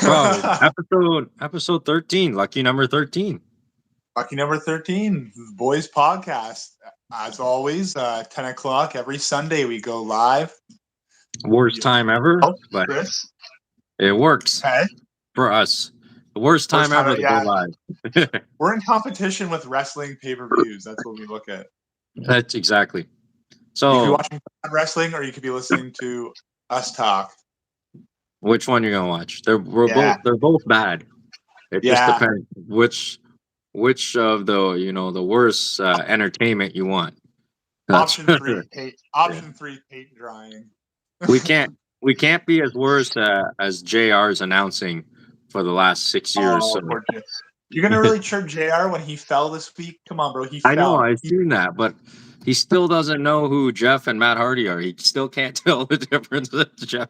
Bro, episode 13, lucky number 13. Lucky number 13, Boyz Podcast. As always, 10 o'clock every Sunday we go live. Worst time ever, but Chris. it works Okay. for us. The worst time ever to go live. We're in competition with wrestling pay-per-views. That's what we look at. That's exactly. So you could be watching wrestling, or you could be listening to us talk. Which one you gonna watch? They're both bad. It just depends which of the worst entertainment you want. Option three, paint drying. we can't be as worse as JR's announcing for the last 6 years. So. You're gonna really chirp JR when he fell this week? Come on, bro. He fell. I know, I've seen that, but he still doesn't know who Jeff and Matt Hardy are. He still can't tell the difference with Jeff.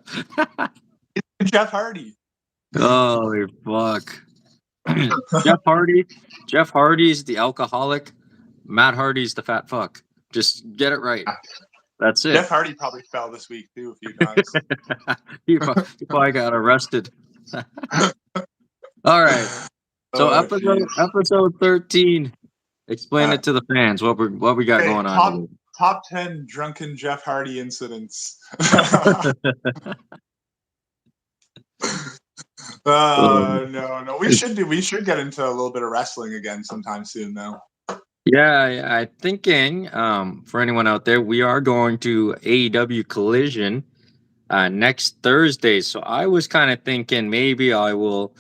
Jeff Hardy. Holy fuck. Jeff Hardy's the alcoholic. Matt Hardy's the fat fuck. Just get it right. That's it. Jeff Hardy probably fell this week too a few times. he probably got arrested. All right. So episode 13. Explain it to the fans. What we got going on. Top 10 drunken Jeff Hardy incidents. No. We should get into a little bit of wrestling again sometime soon, though. Yeah, I'm thinking for anyone out there, we are going to AEW Collision next Thursday. So I was kind of thinking maybe I will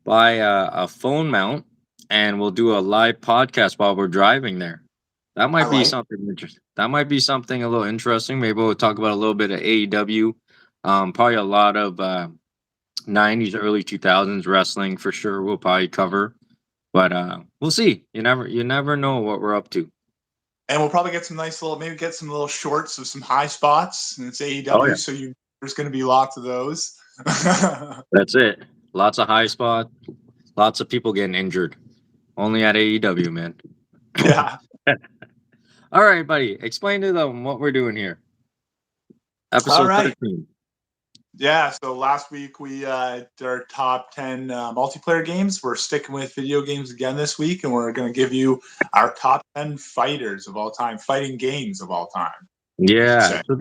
buy a phone mount and we'll do a live podcast while we're driving there. That might be something interesting. That might be something a little interesting. Maybe we'll talk about a little bit of AEW. Probably a lot of 90s, early 2000s wrestling for sure. We'll probably cover, but we'll see. You never know what we're up to. And we'll probably get some little shorts of some high spots. And it's AEW, so there's going to be lots of those. That's it. Lots of high spots. Lots of people getting injured. Only at AEW, man. Yeah. All right, buddy. Explain to them what we're doing here. Episode 13. Yeah, so last week we did our top 10 multiplayer games. We're sticking with video games again this week, and we're going to give you our top 10 fighters of all time, fighting games of all time. Yeah, so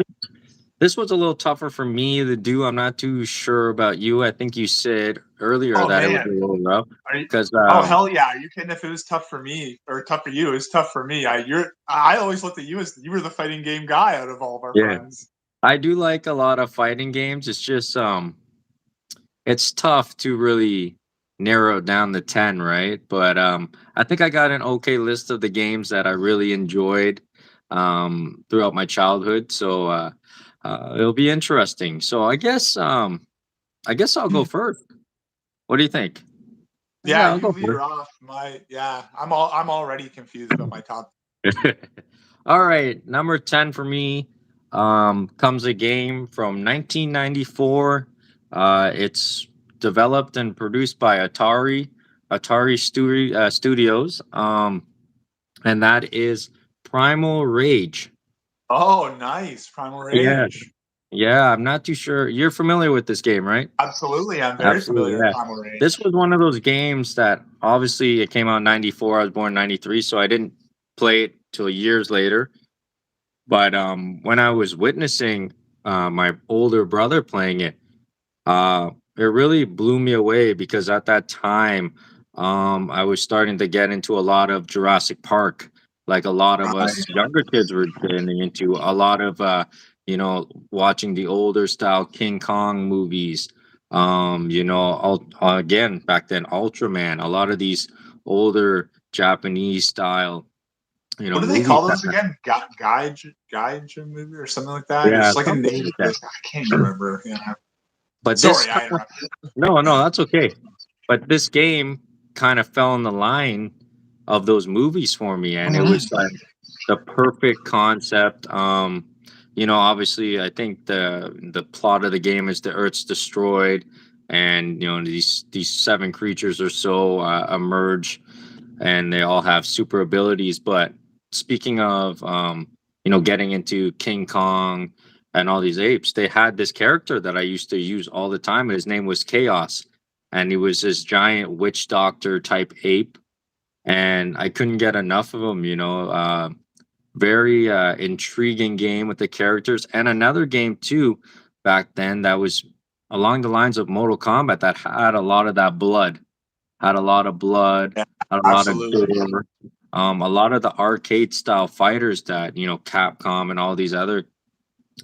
this was a little tougher for me to do. I'm not too sure about you. I think you said earlier that it was a little rough. Because hell yeah! Are you kidding? If it was tough for me or tough for you, it was tough for me. I always looked at you as you were the fighting game guy out of all of our friends. I do like a lot of fighting games. It's just it's tough to really narrow down the 10, right? But I think I got an okay list of the games that I really enjoyed throughout my childhood. So it'll be interesting. So I guess I'll go first. What do you think? Yeah, you lead her off. I'm already confused about my top. All right, number 10 for me. Comes a game from 1994. It's developed and produced by Atari Studios. And that is Primal Rage. Oh, nice. Primal Rage. Yeah, I'm not too sure. You're familiar with this game, right? Absolutely. I'm very familiar with Primal Rage. This was one of those games that obviously it came out in 94. I was born in 93, so I didn't play it till years later. But when I was witnessing my older brother playing it, it really blew me away because at that time, I was starting to get into a lot of Jurassic Park, like a lot of us younger kids were getting into. A lot of watching the older style King Kong movies. Again back then, Ultraman. A lot of these older Japanese style. What do they call those again? Gaijin movie or something like that? Yeah, it's like a name. I can't remember. Yeah. But I interrupted. No, that's okay. But this game kind of fell in the line of those movies for me, and it was like the perfect concept. Obviously, I think the plot of the game is the Earth's destroyed, and these 7 creatures or so emerge, and they all have super abilities, but speaking of, getting into King Kong and all these apes, they had this character that I used to use all the time, and his name was Chaos. and he was this giant witch doctor type ape, and I couldn't get enough of him. Very intriguing game with the characters, and another game too back then that was along the lines of Mortal Kombat that had a lot of that blood, had a lot of blood, Yeah, had a lot of absolutely. gore. A lot of the arcade style fighters that Capcom and all these other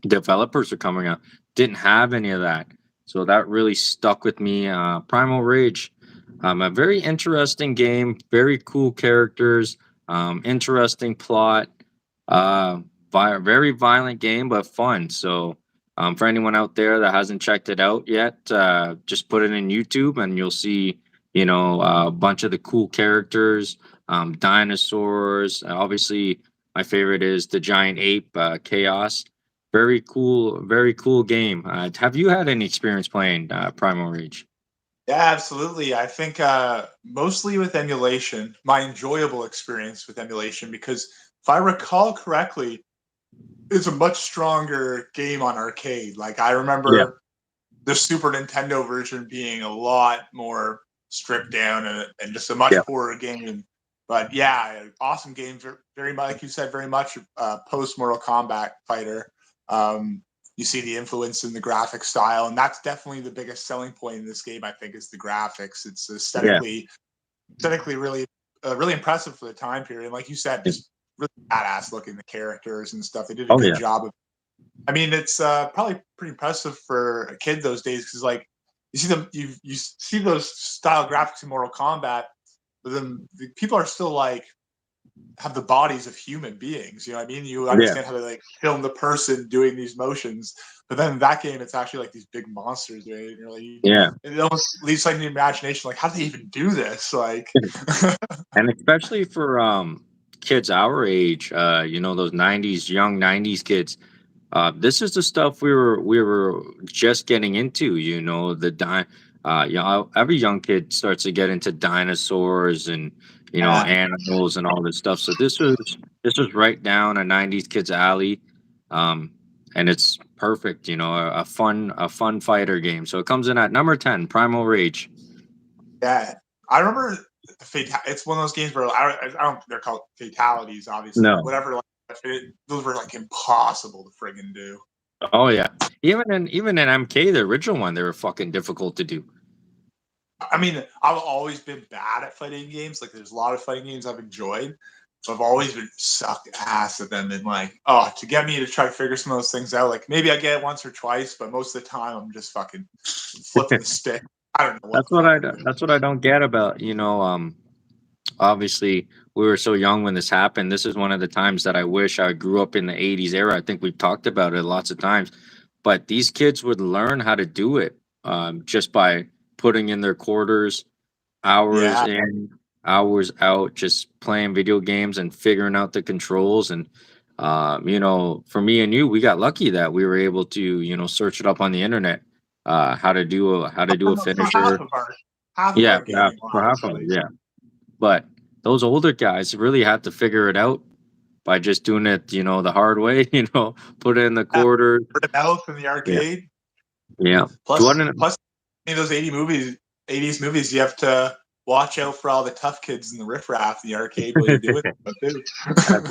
developers are coming out didn't have any of that, so that really stuck with me. Primal Rage, a very interesting game, very cool characters, interesting plot, uh very violent game but fun. So for anyone out there that hasn't checked it out yet, just put it in YouTube and you'll see a bunch of the cool characters, dinosaurs. Obviously my favorite is the giant ape, Chaos. Very cool game. Have you had any experience playing Primal Rage? Yeah, absolutely. I think mostly with emulation, my enjoyable experience with emulation, because if I recall correctly, it's a much stronger game on arcade. Like I Yeah, remember the Super Nintendo version being a lot more stripped down and just a much yeah, poorer game. But yeah, awesome game. Very much, like you said, very much post Mortal Kombat fighter. Um, you see the influence in the graphic style, and that's definitely the biggest selling point in this game. I think is the graphics. It's yeah, aesthetically really impressive for the time period. And like you said, yeah. just really badass looking the characters and stuff. They did a Oh good yeah, job of. I mean, it's probably pretty impressive for a kid those days because like you see those style graphics in Mortal Kombat, but then the people are still like have the bodies of human beings. You know what I mean? You yeah, understand how to like film the person doing these motions, but then in that game, it's actually like these big monsters. Right? And you're like, yeah. it almost leaves like the imagination. Like, how do they even do this? Like, And especially for kids our age, those '90s young '90s kids. This is the stuff we were just getting into. Every young kid starts to get into dinosaurs and yeah, animals and all this stuff. So this was right down a '90s kid's alley, um, and it's perfect. A fun fighter game. So it comes in at number 10, Primal Rage. yeah. I remember it's one of those games where I don't think they're called fatalities, obviously, but No, whatever. Like, those were like impossible to friggin' do. oh yeah, even in MK, the original one, they were fucking difficult to do. I mean, I've always been bad at fighting games. Like, there's a lot of fighting games I've enjoyed, so I've always been sucked ass at them. And like, oh, to get me to try to figure some of those things out, like maybe I get it once or twice, but most of the time I'm just fucking flipping the stick. I don't know what That's the what fuck I I'm doing. that's what I don't get about obviously we were so young when this happened. This is one of the times that I wish I grew up in the '80s era. I think we've talked about it lots of times, but these kids would learn how to do it just by putting in their quarters, hours Yeah, in, hours out, just playing video games and figuring out the controls. And for me and you, we got lucky that we were able to search it up on the internet, how to do a for half finisher. of our Yeah, gaming for half lives, of at it, least. yeah. But those older guys really had to figure it out by just doing it, the hard way, put in the quarters. For the mouth in the Yeah, arcade. yeah. Plus, Jordan, plus, in those 80s movies, you have to watch out for all the tough kids in the riffraff in the arcade while you're doing that's it.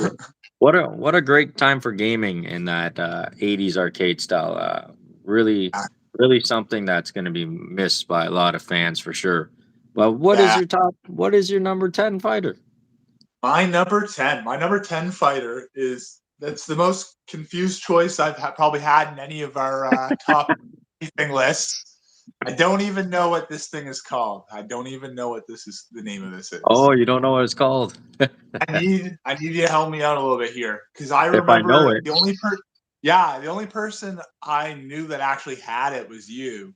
it. What a great time for gaming in that '80s arcade style. Really, really something that's going to be missed by a lot of fans for sure. Well, what is Yeah. your top? What is your number 10 fighter? My number 10 fighter that's the most confused choice I've probably had in any of our top thing lists. I don't even know what this thing is called. I don't even know what the name of this Oh, is. you don't know what it's called. I need you to help me out a little bit here because I If I know remember it, the only person I knew that actually had it was you.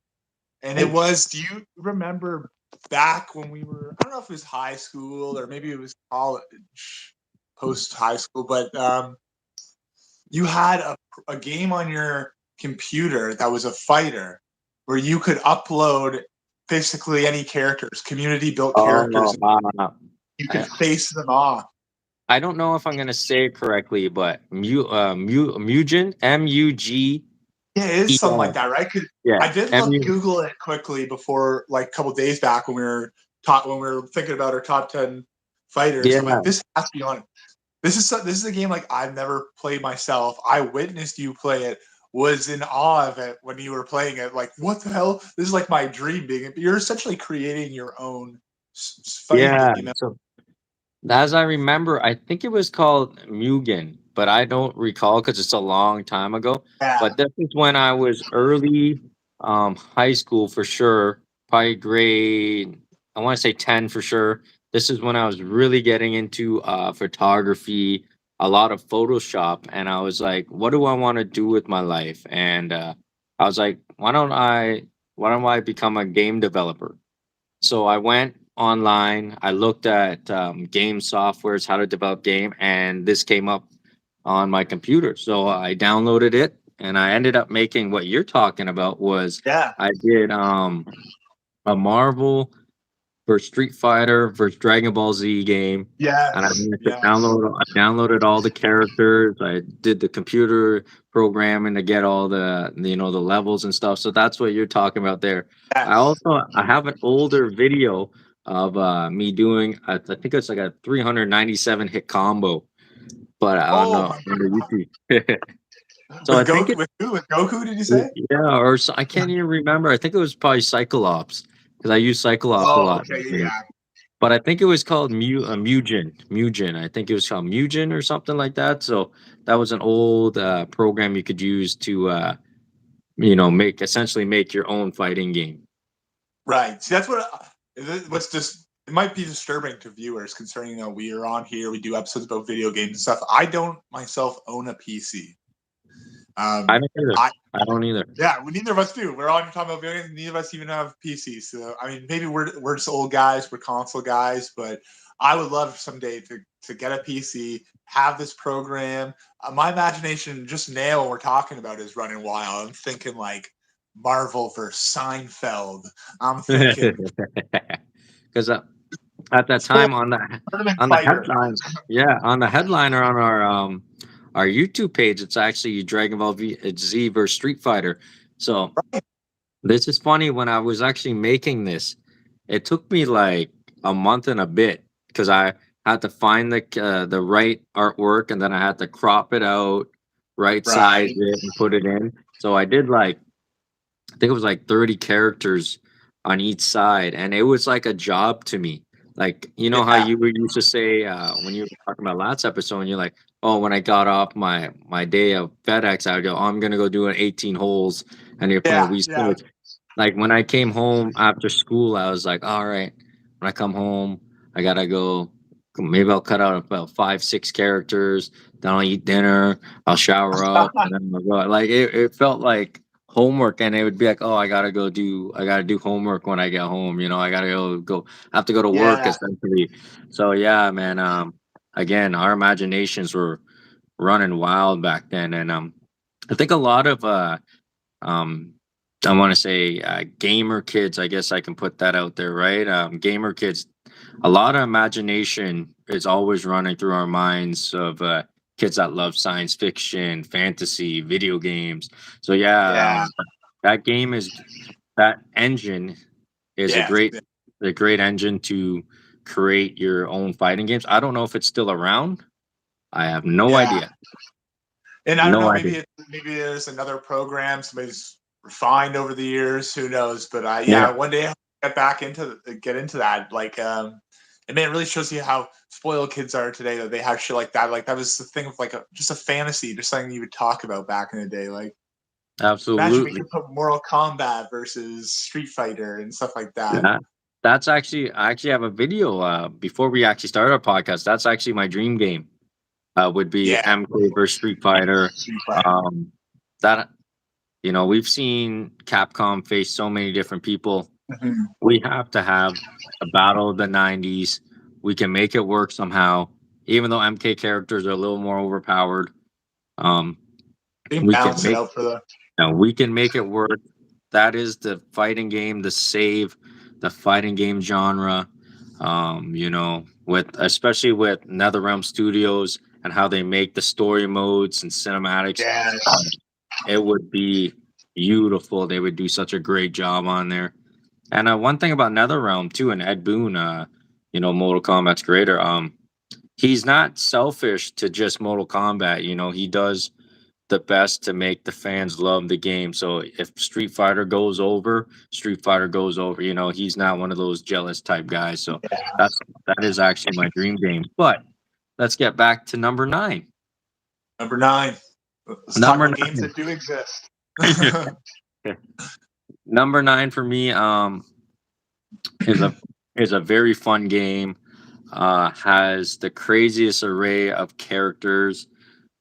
And it oh, was, do you remember back when we were, I don't know if it was high school or maybe it was college, post high school, but you had a game on your computer that was a fighter where you could upload basically any characters, community built oh, characters. You could I, face them off. I don't know if I'm gonna say it correctly, but Mugen, Mugin, Yeah, it is something Yeah, like that, right? 'Cause yeah. I did look Google it quickly before, like a couple days back when we were thinking about our top 10 fighters. Yeah, I'm like, this has to be on. This is a game like I've never played myself. I witnessed you play it, was in awe of it when you were playing it. Like, what the hell? This is like my dream being. You're essentially creating your own fighting yeah. game. So as I remember, I think it was called Mugen, but I don't recall because it's a long time ago. Yeah. But this is when I was early high school for sure, probably grade, I want to say 10 for sure. This is when I was really getting into photography, a lot of Photoshop, and I was like, what do I want to do with my life? And I was like, why don't I become a game developer? So I went online. I looked at game softwares, how to develop game, and this came up on my computer. So I downloaded it, and I ended up making what you're talking about. Was Yeah. I did a Marvel for Street Fighter versus Dragon Ball Z game, and I Yes. managed to Yes. I downloaded all the characters. I did the computer programming to get all the levels and stuff. So that's what you're talking about there. Yes. I have an older video of me doing I think it's like a 397 hit combo, but I don't Oh know my on God. the YouTube. So I think With who? With Goku? Did you say? yeah, I can't even remember. I think it was probably Cyclops because I use Cyclops a Oh, lot. okay. Yeah. But I think it was called Mugen. Mugen. I think it was called Mugen or something like that. So that was an old program you could use to make essentially make your own fighting game. Right. See, that's what's just it might be disturbing to viewers concerning we are on here, we do episodes about video games and stuff. I don't myself own a PC. I Um, don't either. I I don't either. yeah, neither of us do. We're on talking about video games. Neither of us even have PCs. So I mean, maybe we're just old guys. We're console guys. But I would love someday to get a PC, have this program. My imagination just now when we're talking about is running wild. I'm thinking like Marvel versus Seinfeld. I'm thinking Because at that full time tournament on the fighter. headline, yeah, on the headliner on our YouTube page, it's actually Dragon Ball Z versus Street Fighter. So this is funny. When I was actually making this, it took me like a month and a bit because I had to find the right artwork, and then I had to crop it out, right size Right. it, and put it in. So I did like I think it was like 30 characters on each side, and it was like a job to me. Like, you know how Yeah. you were used to say when you were talking about last episode, and you're like, "Oh, when I got off my day of FedEx, I would go, oh, I'm gonna go do an 18 holes," and you're playing Yeah. Wii Yeah. Sports. Like when I came home after school, I was like, "All right, when I come home, I gotta go. Maybe I'll cut out about 5, 6 characters. Then I'll eat dinner. I'll shower up, and then I'll go." Like it felt like homework, and it would be like, oh, I gotta do homework when I get home, I gotta I have to go to work Yeah. essentially. So yeah, man, again, our imaginations were running wild back then. And I think a lot of um I want to say gamer kids, I guess I can put that out there, right? Gamer kids, a lot of imagination is always running through our minds of kids that love science fiction, fantasy, video games. So yeah, Yeah. that game is that engine is Yeah. a great engine to create your own fighting games. I don't know if it's still around. I have no Yeah. idea. And I don't No know, idea. maybe there's another program somebody's refined over the years. Who knows? But Yeah, yeah, one day I'll get into that. Like, and man, it really shows you how spoiled kids are today that they have shit like that. Like that was the thing of like just a fantasy, just something you would talk about back in the day. Like, imagine we absolutely. could put Mortal Kombat versus Street Fighter and stuff like that. Yeah. That's actually I actually have a video before we actually started our podcast. That's actually my dream game. Would be Yeah, MK versus Street Fighter. Street Fighter. That we've seen Capcom face so many different people. Mhm. We have to have a battle of the '90s. We can make it work somehow, even though MK characters are a little more overpowered. Um, They we can balance it make out for the we can make it work. That is the fighting game, the fighting game genre. With especially with NetherRealm Studios and how they make the story modes and cinematics, yeah. it would be. beautiful. They would do such a great job on there. And one thing about NetherRealm too, and Ed Boon, Mortal Kombat's creator, he's not selfish to just Mortal Kombat. He does the best to make the fans love the game. So if Street Fighter goes over, Street Fighter goes over. He's not one of those jealous type guys. So Yeah. that is actually my dream game. But let's get back to number 9. Number 9. Let's talk Number about games 9. that do exist. Number 9 for me is a very fun game. Has the craziest array of characters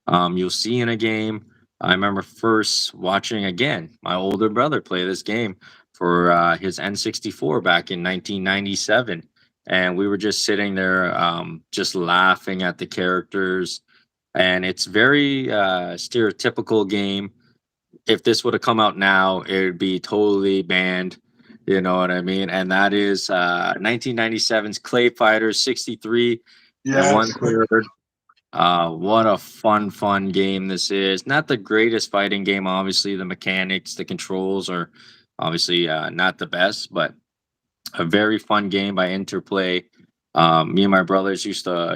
you'll see in a game. I remember first watching again my older brother play this game for his N64 back in 1997, and we were just sitting there, just laughing at the characters. And it's very stereotypical game. If this would have come out now, it would be totally banned. You know what I mean? And that is 1997's Clay Fighters 63 and one Yes. third. What a fun game this is. Not the greatest fighting game, obviously. The mechanics, the controls are obviously not the best, but a very fun game by Interplay. Me and my brothers used to,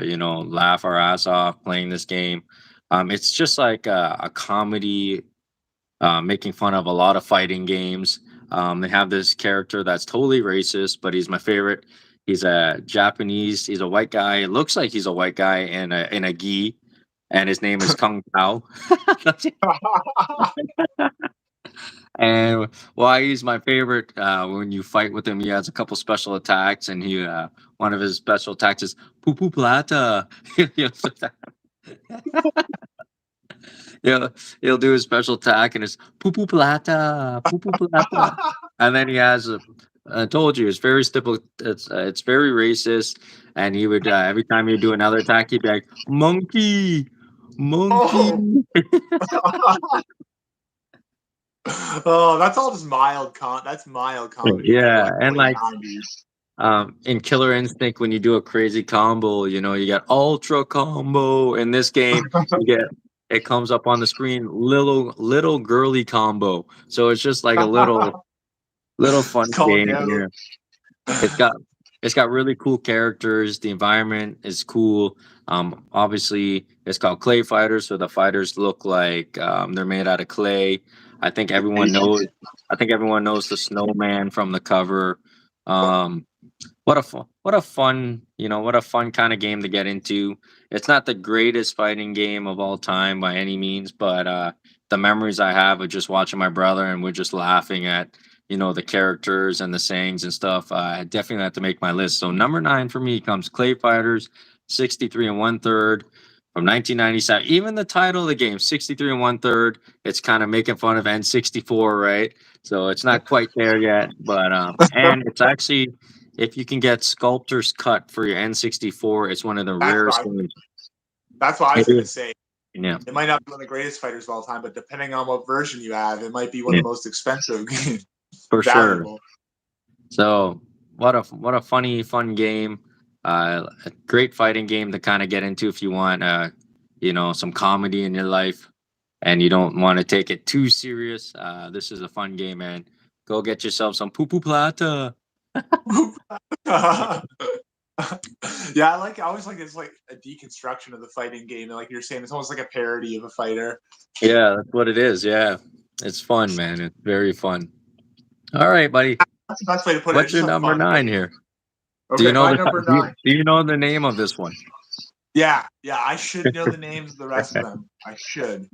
laugh our ass off playing this game. It's just like a comedy, making fun of a lot of fighting games. They have this character that's totally racist, but he's my favorite. He's a Japanese. He's a white guy. It looks like he's a white guy in a gi, and his name is Kung Pao. And why he's my favorite? When you fight with him, he has a couple special attacks, and one of his special attacks is poo poo plata. Yeah, he'll do his special attack and it's poo poo plata, poo poo plata, and then he has a. I told you it's very stipple. It's very racist, and he would every time he'd do another attack, he'd be like monkey, monkey. Oh. Oh, that's all just mild That's mild comedy. Yeah, Like and late like 90s. in Killer Instinct, when you do a crazy combo, you get ultra combo. In this game, you get it comes up on the screen, little girly combo. So it's just like a little fun It's called game Yellow. here. It's got it's got really cool characters. The environment is cool. Obviously, it's called Clay Fighters, so the fighters look like they're made out of clay. I think everyone knows. I think everyone knows the snowman from the cover. Um, what a fun kind of game to get into. It's not the greatest fighting game of all time by any means, but the memories I have of just watching my brother and we're just laughing at the characters and the sayings and stuff. I definitely have to make my list. So number 9 for me comes Clay Fighters 63 and one third from 1997. Even the title of the game, 63 and one third, it's kind of making fun of N64, right? So it's not quite there yet, but and it's actually, if you can get sculptor's cut for your N64, it's one of the rarest games. That's what I was going to say. Yeah, It might not be one of the greatest fighters of all time, but depending on what version you have, it might be one of the most expensive games. for Valuable. sure. So what a fun game. A great fighting game to kind of get into if you want some comedy in your life and you don't want to take it too serious. This is a fun game, man. Go get yourself some poo poo plata. Yeah, I always like it's like a deconstruction of the fighting game. And like you're saying, it's almost like a parody of a fighter. Yeah, that's what it is. Yeah, it's fun, man. It's very fun. All right, buddy. That's the best way to put it. What's your number 9 game. here? Okay, Do you know my number 9. Do you know the name of this one? Yeah, I should know the names of the rest of them. I should.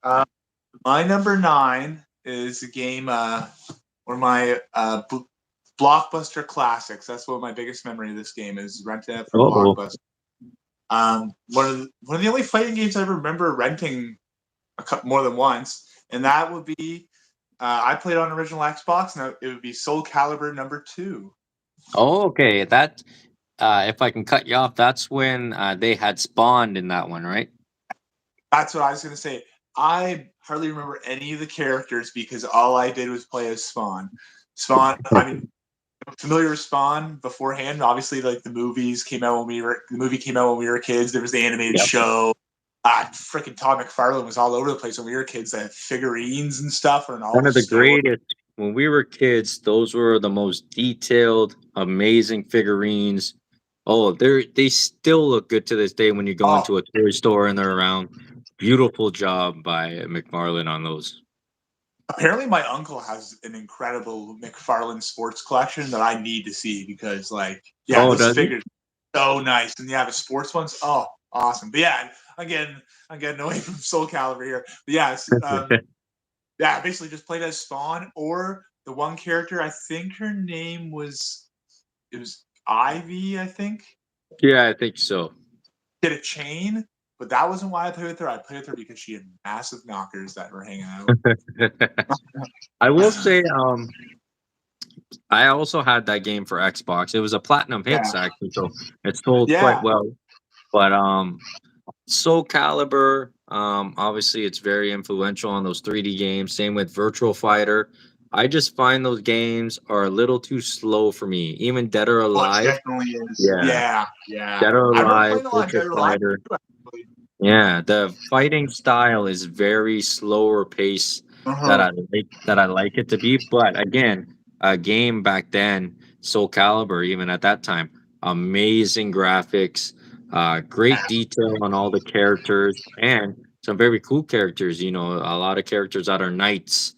My number 9 is a game, one of my Blockbuster classics. That's what my biggest memory of this game is, renting it from Blockbuster. One of the only fighting games I remember renting more than once, and that would be I played on original Xbox, and it would be Soul Calibur number 2. Oh, okay. That if I can cut you off, that's when they had spawned in that one, right? That's what I was going to say. I hardly remember any of the characters because all I did was play as Spawn. Spawn. I mean, familiar with Spawn beforehand. Obviously, like the movie came out when we were kids. There was the animated show. Freaking Todd McFarlane was all over the place when we were kids. That figurines and stuff, and all One the of the stores. greatest. When we were kids, those were the most detailed, amazing figurines. Oh, they still look good to this day when you go Oh, into a toy store and they're around. Beautiful job by McFarlane on those. apparently my uncle has an incredible McFarlane sports collection that I need to see because, like, yeah, Oh, those does he? figures so nice, and yeah, the sports ones, oh, awesome. But yeah, again, I'm getting away from Soul Calibur here. But yeah, yeah, basically just played as Spawn or the one character. I think her name was it was Ivy. I think Yeah, I think so. did a chain, but that wasn't why I played with her. I played with her because she had massive knockers that were hanging out. I will say, I also had that game for Xbox. It was a platinum hits Yeah, actually, so it sold quite yeah. well. But Soul Calibur, obviously it's very influential on those 3D games. Same with Virtual Fighter. I just find those games are a little too slow for me. Even Dead or Oh, it Alive. definitely is. Yeah. Yeah, yeah. Dead or I remember Alive, playing a lot of Virtual Dead or Alive Fighter. too, actually. Yeah, the fighting style is very slower pace Uh-huh. that I like it to be. But again, a game back then, Soul Calibur, even at that time, amazing graphics, great detail on all the characters, and some very cool characters. You know, a lot of characters that are knights,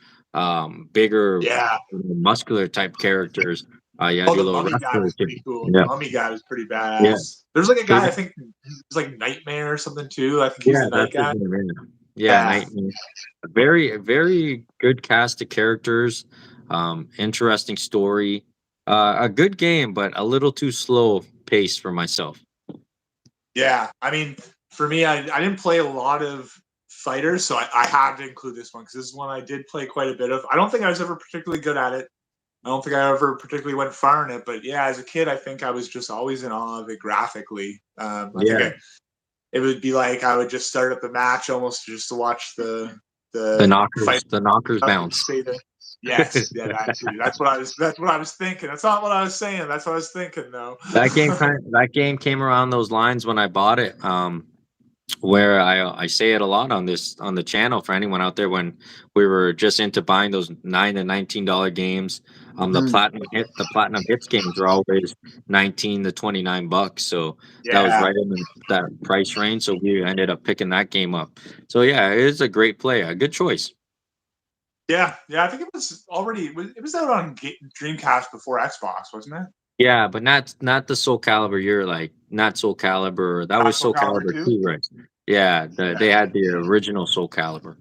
bigger, Yeah. muscular type characters. You had Oh, your the little mummy guy wrestler was kid. pretty cool. The Yeah, mummy guy was pretty yeah. badass. There's like a So guy, I think he's like Nightmare or something too. I think he's yeah, the night that's his guy. name. Yeah, Yeah. Nightmare. Very good cast of characters. Interesting story. A good game, but a little too slow pace for myself. Yeah. I mean, for me, I didn't play a lot of fighters, so I had to include this one because this is one I did play quite a bit of. I don't think I was ever particularly good at it. I don't think I ever particularly went far in it, but yeah, as a kid, I think I was just always in awe of it graphically. I think Yeah, it would be like I would just start up the match almost just to watch the fight. the knockers I would bounce. say that. Yes, yeah, that too. That's what I was. That's what I was thinking. That's not what I was saying. That's what I was thinking, though. That game came around those lines when I bought it. Where I say it a lot on this on the channel for anyone out there when we were just into buying those $9 to $19 games. Mhm. The platinum hits games were always 19 to $29. So that was Yeah, right in that price range. So we ended up picking that game up. So yeah, it is a great play, a good choice. yeah, yeah. I think it was already. It was out on Dreamcast before Xbox, wasn't it? Yeah, but not the Soul Calibur. You're like not Soul Calibur. That was That's Soul Soul Calibur Calibur 2? 2, right? Yeah, they Yeah. had the original Soul Calibur.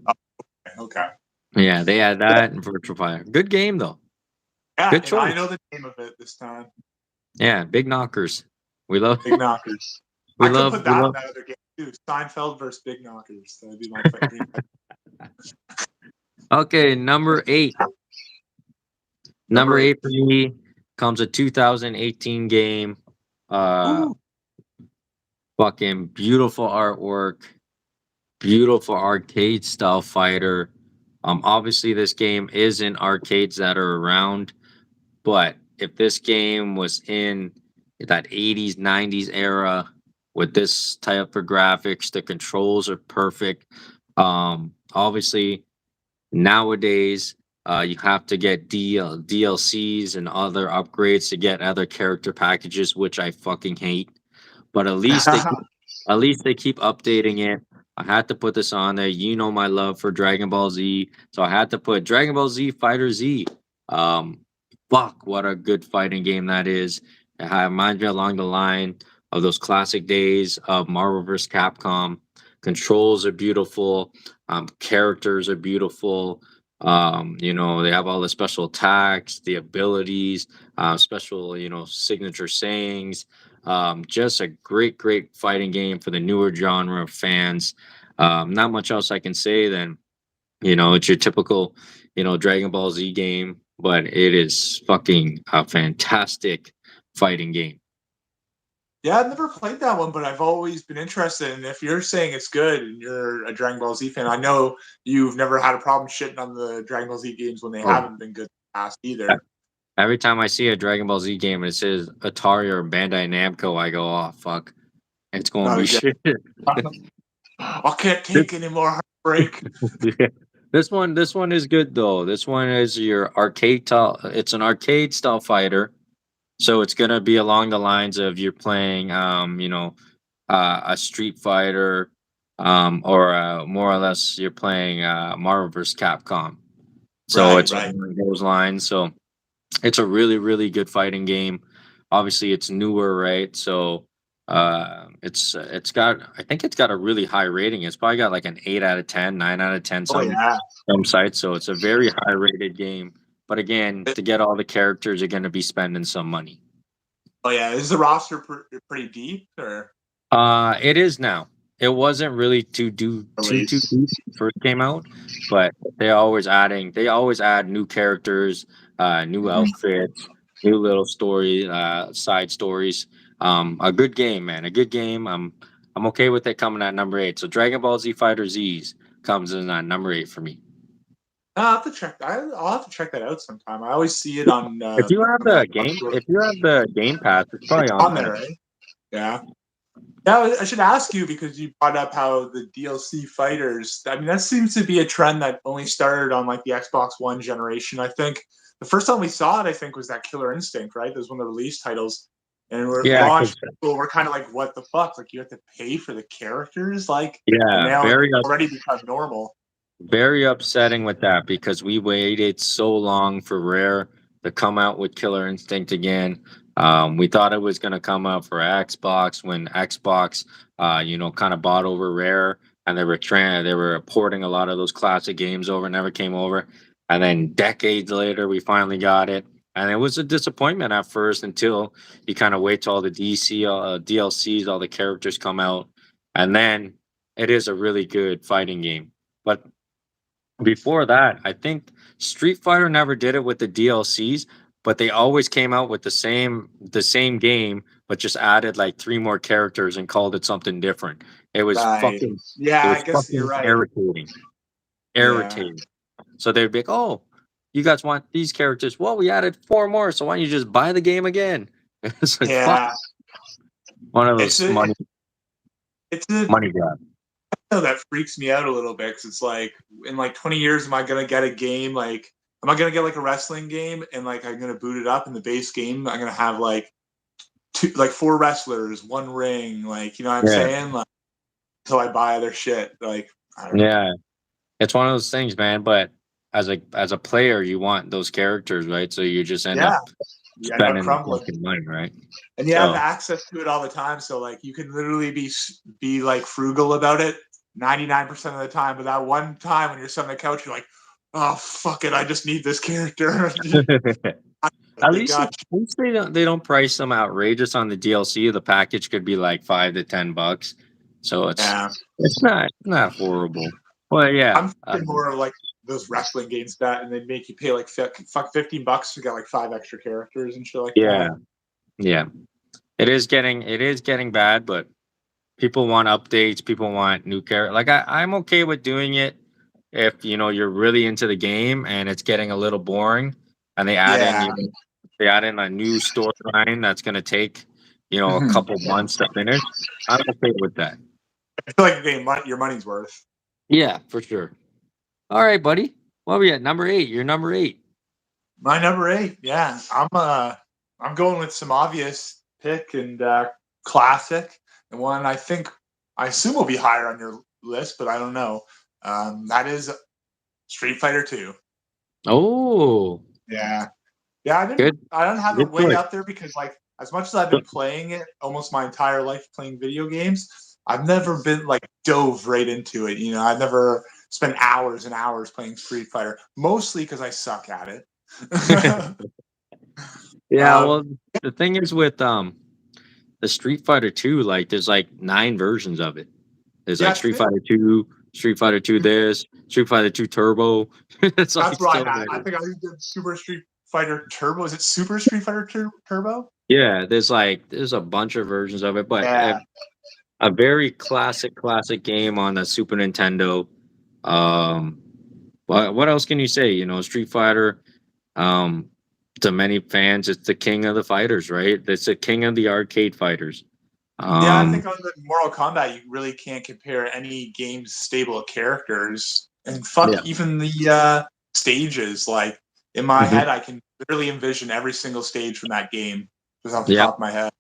Okay. Yeah, they had that and Virtual Fire. Good game though. Yeah, Good and I know choice. the name of it this time. Yeah, big knockers. We love Big Knockers. we I could love put we that on love that other game too. Seinfeld versus Big Knockers. That would be my dream. Okay, number 8. Number Number 8. 8 for me comes a 2018 game. Uh Ooh. Fucking beautiful artwork, beautiful arcade style fighter. Obviously this game is in arcades that are around. But if this game was in that 80s, 90s era with this type of graphics, the controls are perfect. Obviously, nowadays, you have to get DLCs and other upgrades to get other character packages, which I fucking hate. But at least they keep updating it. I had to put this on there. You know my love for Dragon Ball Z, so I had to put Dragon Ball Z Fighter Z. Um, Fuck, what a good fighting game that is. It reminds me along the line of those classic days of Marvel vs. Capcom. Controls are beautiful. Characters are beautiful. You know, they have all the special attacks, the abilities, special, you know, signature sayings. Just a great fighting game for the newer genre of fans. Not much else I can say than, you know, it's your typical, you know, Dragon Ball Z game, but it is fucking a fantastic fighting game. Yeah, I've never played that one, but I've always been interested. And if you're saying it's good and you're a Dragon Ball Z fan, I know you've never had a problem shitting on the Dragon Ball Z games when they Oh, haven't been good in the past e- either. every time I see a Dragon Ball Z game and it says Atari or Bandai Namco, I go, oh fuck, it's going to Not be a good. shit. I can't take any more heartbreak. Yeah. This one is good though. This one is your arcade style. It's an arcade style fighter, so it's gonna be along the lines of you're playing, a Street Fighter, or more or less you're playing Marvel vs. Capcom. So Right, it's right. along those lines. So it's a really, really good fighting game. Obviously, it's newer, right? So it's got, I think it's got a really high rating. It's probably got like an 8 out of 10, 9 out of 10, Oh yeah. some sites. So it's a very high rated game. But again, to get all the characters, you're going to be spending some money. Oh yeah. Is the roster pretty deep or It is now. It wasn't really too release? deep when it first came out, but they always add new characters, new Mhm. outfits, new little story, side stories. A good game, man. A good game. I'm okay with it coming at number 8. So Dragon Ball Z Fighter Z's comes in at number 8 for me. I'll have to check. I'll have to check that out sometime. I always see it on If you have like, if you have the Game Pass, it's probably it's on on there. there, right? Yeah. Yeah, I should ask you because you brought up how the DLC fighters. I mean, that seems to be a trend that only started on like the Xbox One generation. I think the first time we saw it, I think, was that Killer Instinct, right? That was one of the release titles, and we're Yeah, 'cause- launched. People were kind of like, "What the fuck? Like, you have to pay for the characters?" Like, and yeah, now it's already become normal. very upsetting with that because we waited so long for Rare to come out with Killer Instinct again. We thought it was going to come out for Xbox when Xbox, kind of bought over Rare, and they were porting a lot of those classic games over, never came over, and then decades later we finally got it, and it was a disappointment at first until you kind of wait till all the DLCs, all the characters come out, and then it is a really good fighting game. But before that, I think Street Fighter never did it with the DLCs, but they always came out with the same game, but just added like 3 more characters and called it something different. It was Right. fucking Yeah, it I was guess you're fucking right. irritating. Yeah. Irritating. So they'd be like, "Oh, you guys want these characters? Well, we added 4 more, so why don't you just buy the game again?" It's like fuck, Yeah. one of It's those a it's a money grab. that freaks me out a little bit because it's like in like 20 years am I gonna get a game like am I gonna get like a wrestling game and like I'm gonna boot it up in the base game I'm gonna have like 4 wrestlers 1 ring like you know what I'm Yeah, saying like until I buy other shit like I don't know. yeah. It's one of those things, man. But as a player, you want those characters, right? So you just end Yeah, up you end up spending the crumbling fucking money, right? and you have So access to it all the time so like you can literally be like frugal about it 99% of the time but that one time when you're sitting on the couch you're like oh fuck it I just need this character. at They least got they don't price them outrageous on the DLC. The package could be like $5 to $10, so it's yeah. it's not horrible. Well, yeah, I'm thinking more like those wrestling games that, and they make you pay like fuck $15 to get like 5 extra characters and shit like yeah, that. yeah. It is getting bad, but people want updates. People want new character. Like I'm okay with doing it if you're really into the game and it's getting a little boring, and Yeah, they add in a new storyline that's gonna take a I couple months to finish. I'm okay with that. feel like you're getting your money's worth. Yeah, for sure. All right, buddy. What are we at? Number 8. You're number 8. My number 8, yeah, I'm going with some obvious pick and classic, and one I assume will be higher on your list, but I don't know. That is Street Fighter 2. Oh, Yeah, yeah, good, I don't have good it way choice. up there because like as much as I've been playing it almost my entire life playing video games, I've never been like dove right into it. You know, I've never spent hours and hours playing Street Fighter, mostly because I suck at it. Yeah, um, well, the thing is with the Street Fighter 2, like there's like 9 versions of it. There's yeah, like I Street think Fighter 2, Street Fighter 2 this, Street Fighter 2 Turbo. It's that's like what I so had. I many. think I did Super Street Fighter Turbo. Is it Super Street Fighter Turbo? Yeah, there's a bunch of versions of it, but Yeah, a very classic game on the Super Nintendo. Um, what else can you say? Street Fighter. Um, to many fans, it's the king of the fighters, right? It's the king of the arcade fighters. Yeah, I Um, think on the Mortal Kombat, you really can't compare any game's stable of characters. And fuck, yeah, even the stages. Like, in my hmm head, I can literally envision every single stage from that game just off the yeah, top of my head.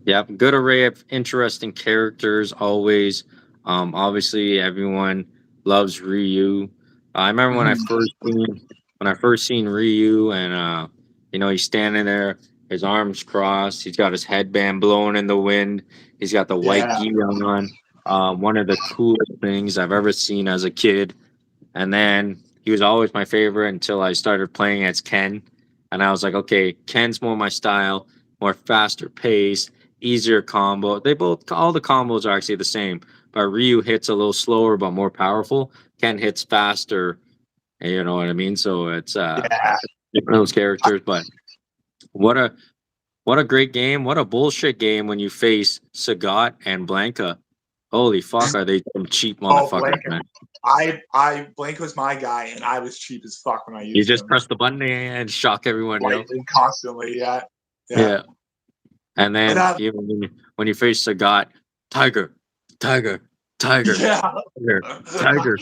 yeah. Good array of interesting characters always. Obviously, everyone loves Ryu. I remember Mhm. when I first seen Ryu, and he's standing there, his arms crossed, he's got his headband blowing in the wind, he's got the white Yeah. gi on. One of the coolest things I've ever seen as a kid. And then he was always my favorite until I started playing as Ken. And I was like, okay, Ken's more my style, more faster pace, easier combo. All the combos are actually the same, but Ryu hits a little slower but more powerful. Ken hits faster, and you know what I mean? So it's Yeah. different those characters. But what a what a great game. What a bullshit game when you face Sagat and Blanca. Holy fuck, are they some cheap Oh, motherfuckers, Blank. man. Blank was my guy, and I was cheap as fuck when I You used just him. press the button and shock everyone, Lightly, constantly. Yeah. Yeah. Yeah. And But then even when you face Sagat, Tiger, Tiger, Tiger, yeah. Tiger, Tiger,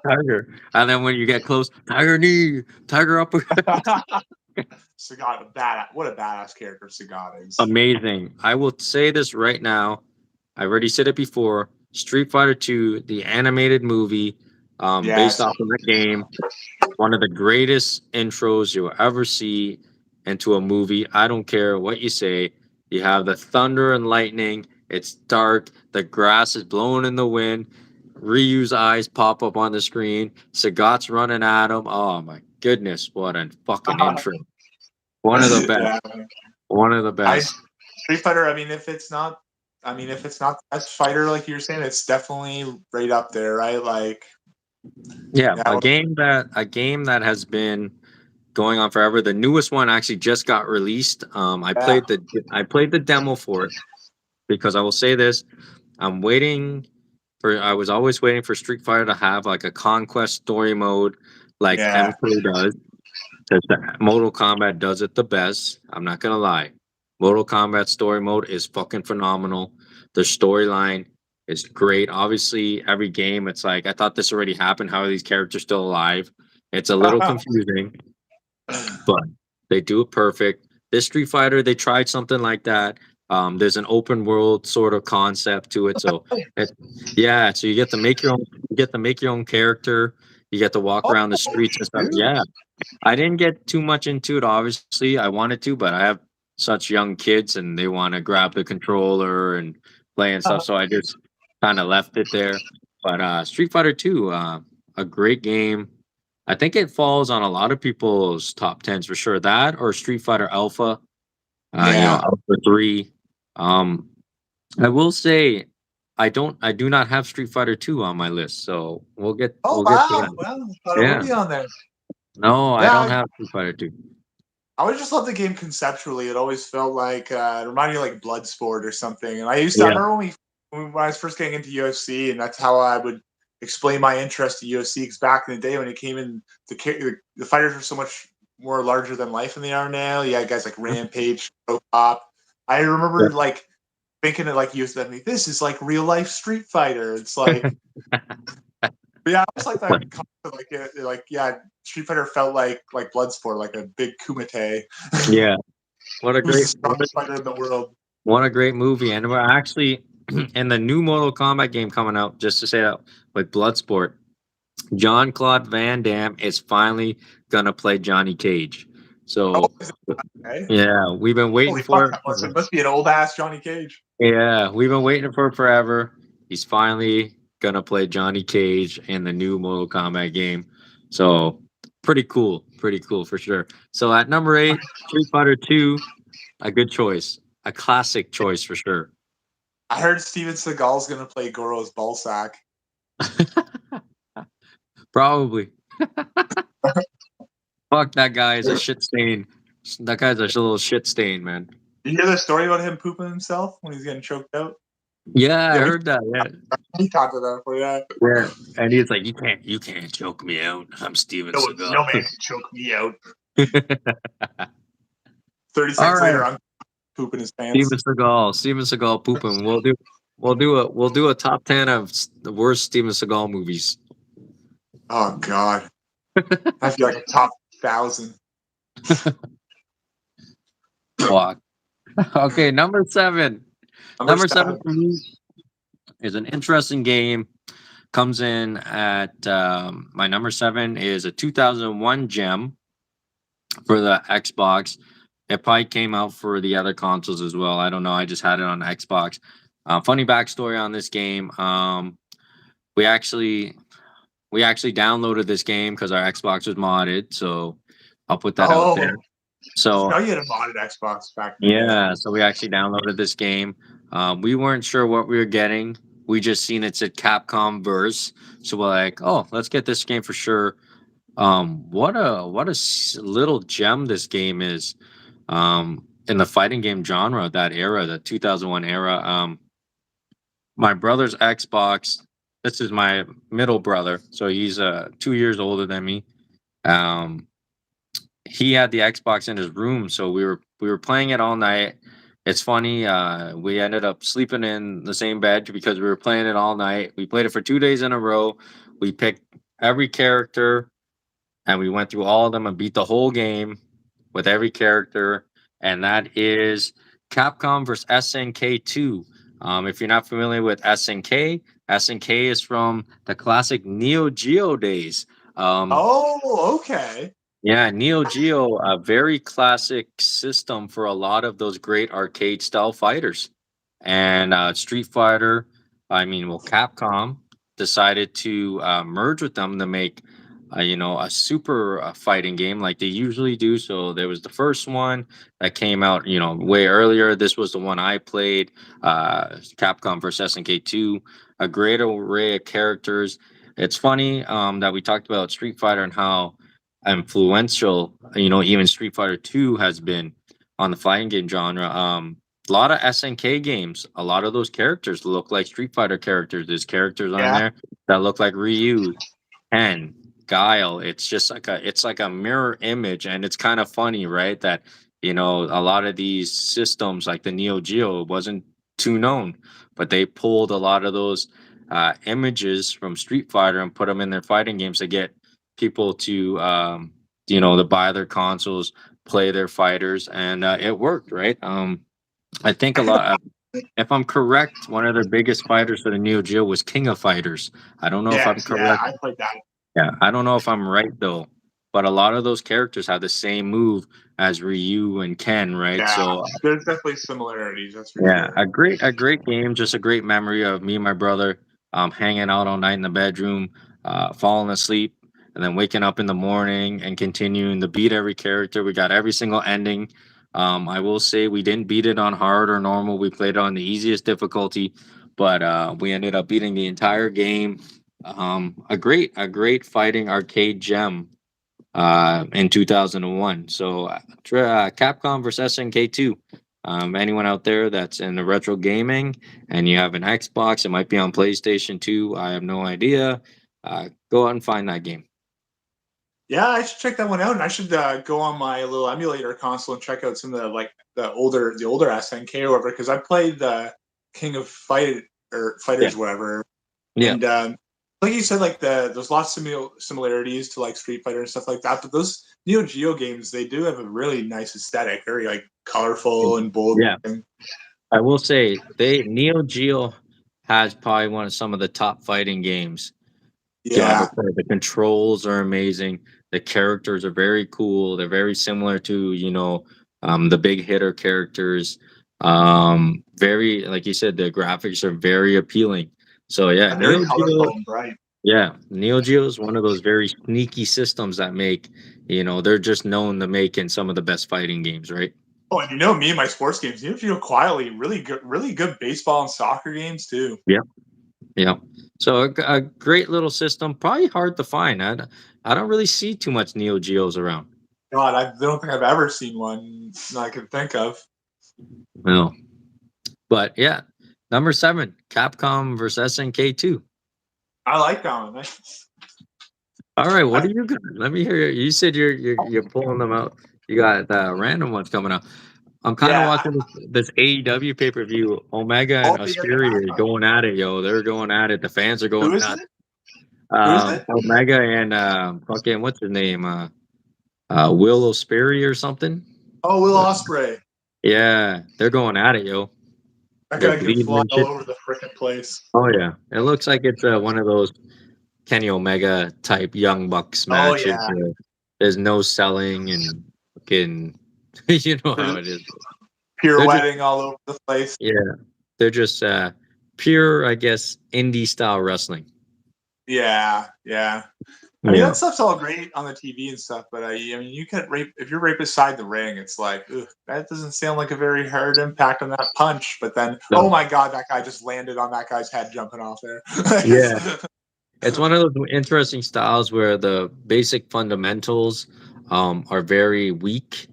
Tiger. And then when you get close, Tiger knee, Tiger upper. Sagat, what a badass character Sagat is. Amazing. I will say this right now. I already said it before. Street Fighter 2, the animated movie, based Yes. off of that game, one of the greatest intros you'll ever see into a movie. I don't care what you say. You have the thunder and lightning. It's dark. The grass is blowing in the wind. Ryu's eyes pop up on the screen. Sagat's running at him. Oh my goodness, what a fucking intro! One of the best. Yeah. One of the I best. Street Fighter. If it's not the best fighter like you're saying, it's definitely right up there, right? Like, Yeah, yeah, a game that has been going on forever. The newest one actually just got released. yeah. I played the demo for it because I will say this: I was always waiting for Street Fighter to have like a conquest story mode, like Yeah. MK does. Because Mortal Kombat does it the best. I'm not gonna lie. Mortal Kombat story mode is fucking phenomenal. The storyline is great. Obviously, every game it's like I thought this already happened. How are these characters still alive? It's a little confusing, but they do it perfect. This Street Fighter, they tried something like that. There's an open world sort of concept to it, so it, yeah. So you get to make your own character. You get to walk Oh, around the streets and stuff. dude. Yeah, I didn't get too much into it. Obviously, I wanted to, but I have such young kids, and they want to grab the controller and play and stuff. So I just kind of left it there. But Street Fighter Two, a great game. I think it falls on a lot of people's top tens for sure. That or Street Fighter Alpha, Yeah. Alpha 3. Um, I will say I do not have Street Fighter 2 on my list, so Oh we'll get to wow. that. Well, I thought it would Yeah. be on there. No, I don't Yeah, have Street Fighter 2. I always just love the game conceptually. It always felt like it reminded me of like Bloodsport or something. And I Yeah. remember when I was first getting into UFC, and that's how I would explain my interest in UFC. Because back in the day when it came in, the fighters were so much more larger than life than they are now. You had guys like Rampage, Pop. I remember like thinking it like UFC. This is like real life Street Fighter. It's like, but yeah, I just like that concept, like yeah, Street Fighter felt like Bloodsport, like a big kumite. Yeah. What a Who's the great strongest fighter in the world? what a great movie. And we're actually in the new Mortal Kombat game coming out, just to say that with Bloodsport, John Claude Van Damme is finally gonna play Johnny Cage. Oh, So is it okay? yeah, we've been waiting Holy fuck, for that it. must be an old ass Johnny Cage. Yeah, we've been waiting for it forever. He's finally gonna play Johnny Cage in the new Mortal Kombat game. So pretty cool for sure. So at number 8, Street Fighter 2, a good choice, a classic choice for sure. I heard Steven Seagal's gonna play Goro's ballsack. Probably. Fuck that guy is a shit stain. That guy's a little shit stain, man. Did you hear the story about him pooping himself when he's getting choked out? Yeah, I Yeah, heard that. Yeah. he talked to that for yeah. Yeah. And he's like, you can't choke me out. I'm Steven Seagal. No man can choke me out. 30 All seconds right. later, I'm pooping his pants. Steven Seagal pooping. We'll do a top 10 of the worst Steven Seagal movies. Oh God, I feel like a top 1,000. Fuck. Okay, number 7. Number Number 7 7. for me is an interesting game. Comes in at my number 7 is a 2001 gem for the Xbox. It probably came out for the other consoles as well. I don't know. I just had it on Xbox. Funny backstory on this game. We actually downloaded this game because our Xbox was modded. So I'll put that out Oh, there. So now you had a modded Xbox back in the day. yeah, so we actually downloaded this game. We weren't sure what we were getting. We just seen it said Capcom Verse, so we're like, oh, let's get this game for sure. What a little gem this game is. In the fighting game genre, that era, the 2001 era. My brother's Xbox. This is my middle brother, so he's 2 years older than me. Um, he had the Xbox in his room, so we were playing it all night. It's funny. We ended up sleeping in the same bed because we were playing it all night. We played it for 2 days in a row. We picked every character and we went through all of them and beat the whole game with every character. And that is Capcom versus SNK 2. If you're not familiar with SNK, SNK is from the classic Neo Geo days. Oh, okay. Yeah, Neo Geo, a very classic system for a lot of those great arcade style fighters. And Street Fighter, Capcom decided to merge with them to make, a super fighting game like they usually do. So there was the first one that came out, way earlier. This was the one I played, Capcom versus SNK 2, a great array of characters. It's funny that we talked about Street Fighter and how influential, even Street Fighter 2 has been on the fighting game genre. A lot of SNK games, a lot of those characters look like Street Fighter characters. There's characters on Yeah. there that look like Ryu, Ken, Guile. It's like a mirror image, and it's kind of funny, right? That a lot of these systems, like the Neo Geo, wasn't too known, but they pulled a lot of those images from Street Fighter and put them in their fighting games to get people to buy their consoles, play their fighters, and it worked, right? I think a lot. If I'm correct, one of their biggest fighters for the Neo Geo was King of Fighters. I don't know if I'm Yes, yeah, correct. I played that. Yeah, I don't know if I'm right though, but a lot of those characters have the same move as Ryu and Ken, right? Yeah, So there's definitely similarities. That's for yeah, sure. a great game, just a great memory of me and my brother hanging out all night in the bedroom, falling asleep, and then waking up in the morning and continuing to beat every character. We got every single ending. I will say we didn't beat it on hard or normal. We played it on the easiest difficulty, but we ended up beating the entire game. A great fighting arcade gem in 2001. So Capcom versus SNK 2. Anyone out there that's in the retro gaming and you have an Xbox, it might be on PlayStation 2. I have no idea. Go out and find that game. Yeah, I should check that one out, and I should go on my little emulator console and check out some of the older SNK or whatever, because I played the King of Yeah. Fighters, whatever, Yeah. and like you said, like there's lots of similarities to like Street Fighter and stuff like that. But those Neo Geo games, they do have a really nice aesthetic, very like colorful and bold. Yeah. I will say Neo Geo has probably some of the top fighting games you'll ever Yeah, play. The controls are amazing. The characters are very cool. They're very similar to, the big hitter characters. Very, like you said, the graphics are very appealing. So yeah, very Neo colorful Geo. and bright. Yeah, Neo Geo is one of those very sneaky systems that make, they're just known to make in some of the best fighting games, right? Oh, and me and my sports games, Neo Geo quietly really good baseball and soccer games too. Yeah, yeah. So a great little system, probably hard to find. I don't really see too much Neo Geos around. God, I don't think I've ever seen one that I can think of. No, but yeah, number 7, Capcom versus SNK 2. I like that one. All right, what are you got? Let me hear. You said you're pulling them out. You got random ones coming up. I'm kind of Yeah. watching this AEW pay per view. Omega Oh, and you got the match Aspiria are on. going at it, yo. They're going at it. The fans are Who going is nuts. it? Who is it? Omega and fucking what's his name? Will Ospreay or something. Oh, Will Ospreay. Yeah, they're going at it, yo. That They're guy can bleeding fly and all shit. over the freaking place. Oh yeah, it looks like it's one of those Kenny Omega type Young Bucks Oh matches. yeah. There's no selling and fucking, you know how There's it is. They're just pirouetting all over the place. yeah, they're just pure, I guess, indie style wrestling. Yeah, yeah. I mean, Yeah, that stuff's all great on the TV and stuff, but I mean, you can if you're right beside the ring, it's like, ugh, that doesn't sound like a very hard impact on that punch. But then, oh no, my god, that guy just landed on that guy's head jumping off there. yeah. It's one of those interesting styles where the basic fundamentals are very weak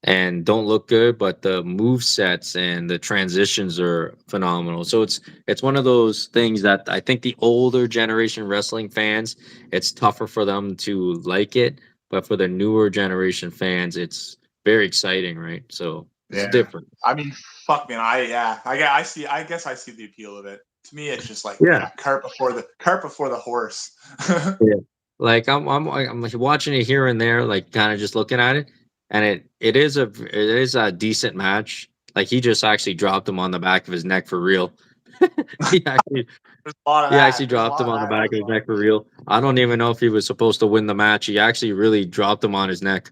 and don't look good, but the move sets and the transitions are phenomenal. So it's one of those things that I think the older generation wrestling fans, it's tougher for them to like it, but for the newer generation fans, it's very exciting, right? So it's Yeah, different. I mean, fuck, man. I see. I guess I see the appeal of it. To me, it's just like, Yeah. yeah, cart before the horse. Yeah. Like I'm like watching it here and there, like kind of just looking at it, and it is a decent match. Like he just actually dropped him on the back of his neck for real. he actually There's a lot of he actually that. There's a dropped lot him of on the that back of going his on. neck for real. I don't even know if he was supposed to win the match. He actually really dropped him on his neck.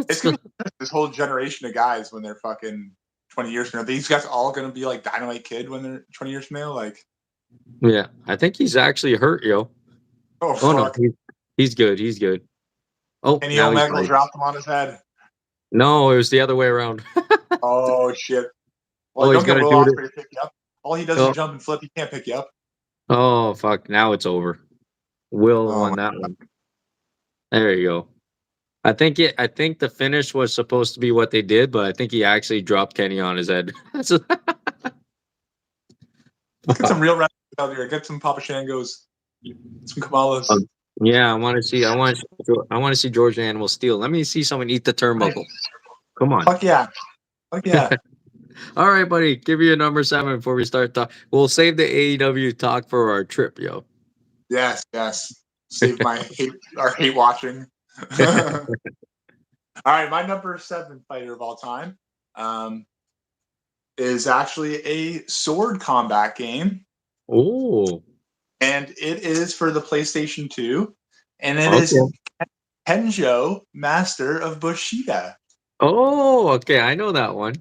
It's gonna be this whole generation of guys when they're fucking 20 years from now. These guys all gonna be like Dynamite Kid when they're 20 years from now. Like, Yeah, I think he's actually hurt, yo. oh Oh no, fuck. he's good. He's good. Oh, Kenny now he's Omega will fighting. drop him on his head. No, it was the other way around. Oh shit. Well, Oh, he's don't get gonna Will do it. Ospreay to pick you up. All he does is Oh, jump and flip. He can't pick you up. oh, fuck! Now it's over. Will Oh won my. that one. There you go. I think the finish was supposed to be what they did, but I think he actually dropped Kenny on his head. So- Let's get some real wrestling out here. Get some Papa Shangos, some Kamalas. um, yeah, I want to see. I want to see George Animal Steel. Let me see someone eat the turnbuckle. Come on. Fuck yeah. Fuck yeah. All right, buddy. Give me a number 7 before we start talk. We'll save the AEW talk for our trip, yo. Yes, yes. Save my hate watching. All right, my number 7 fighter of all time um, is actually a sword combat game, Oh, and it is for the PlayStation 2, and it is okay. Kenjo, Master of Bushido. Oh, okay. I know that one.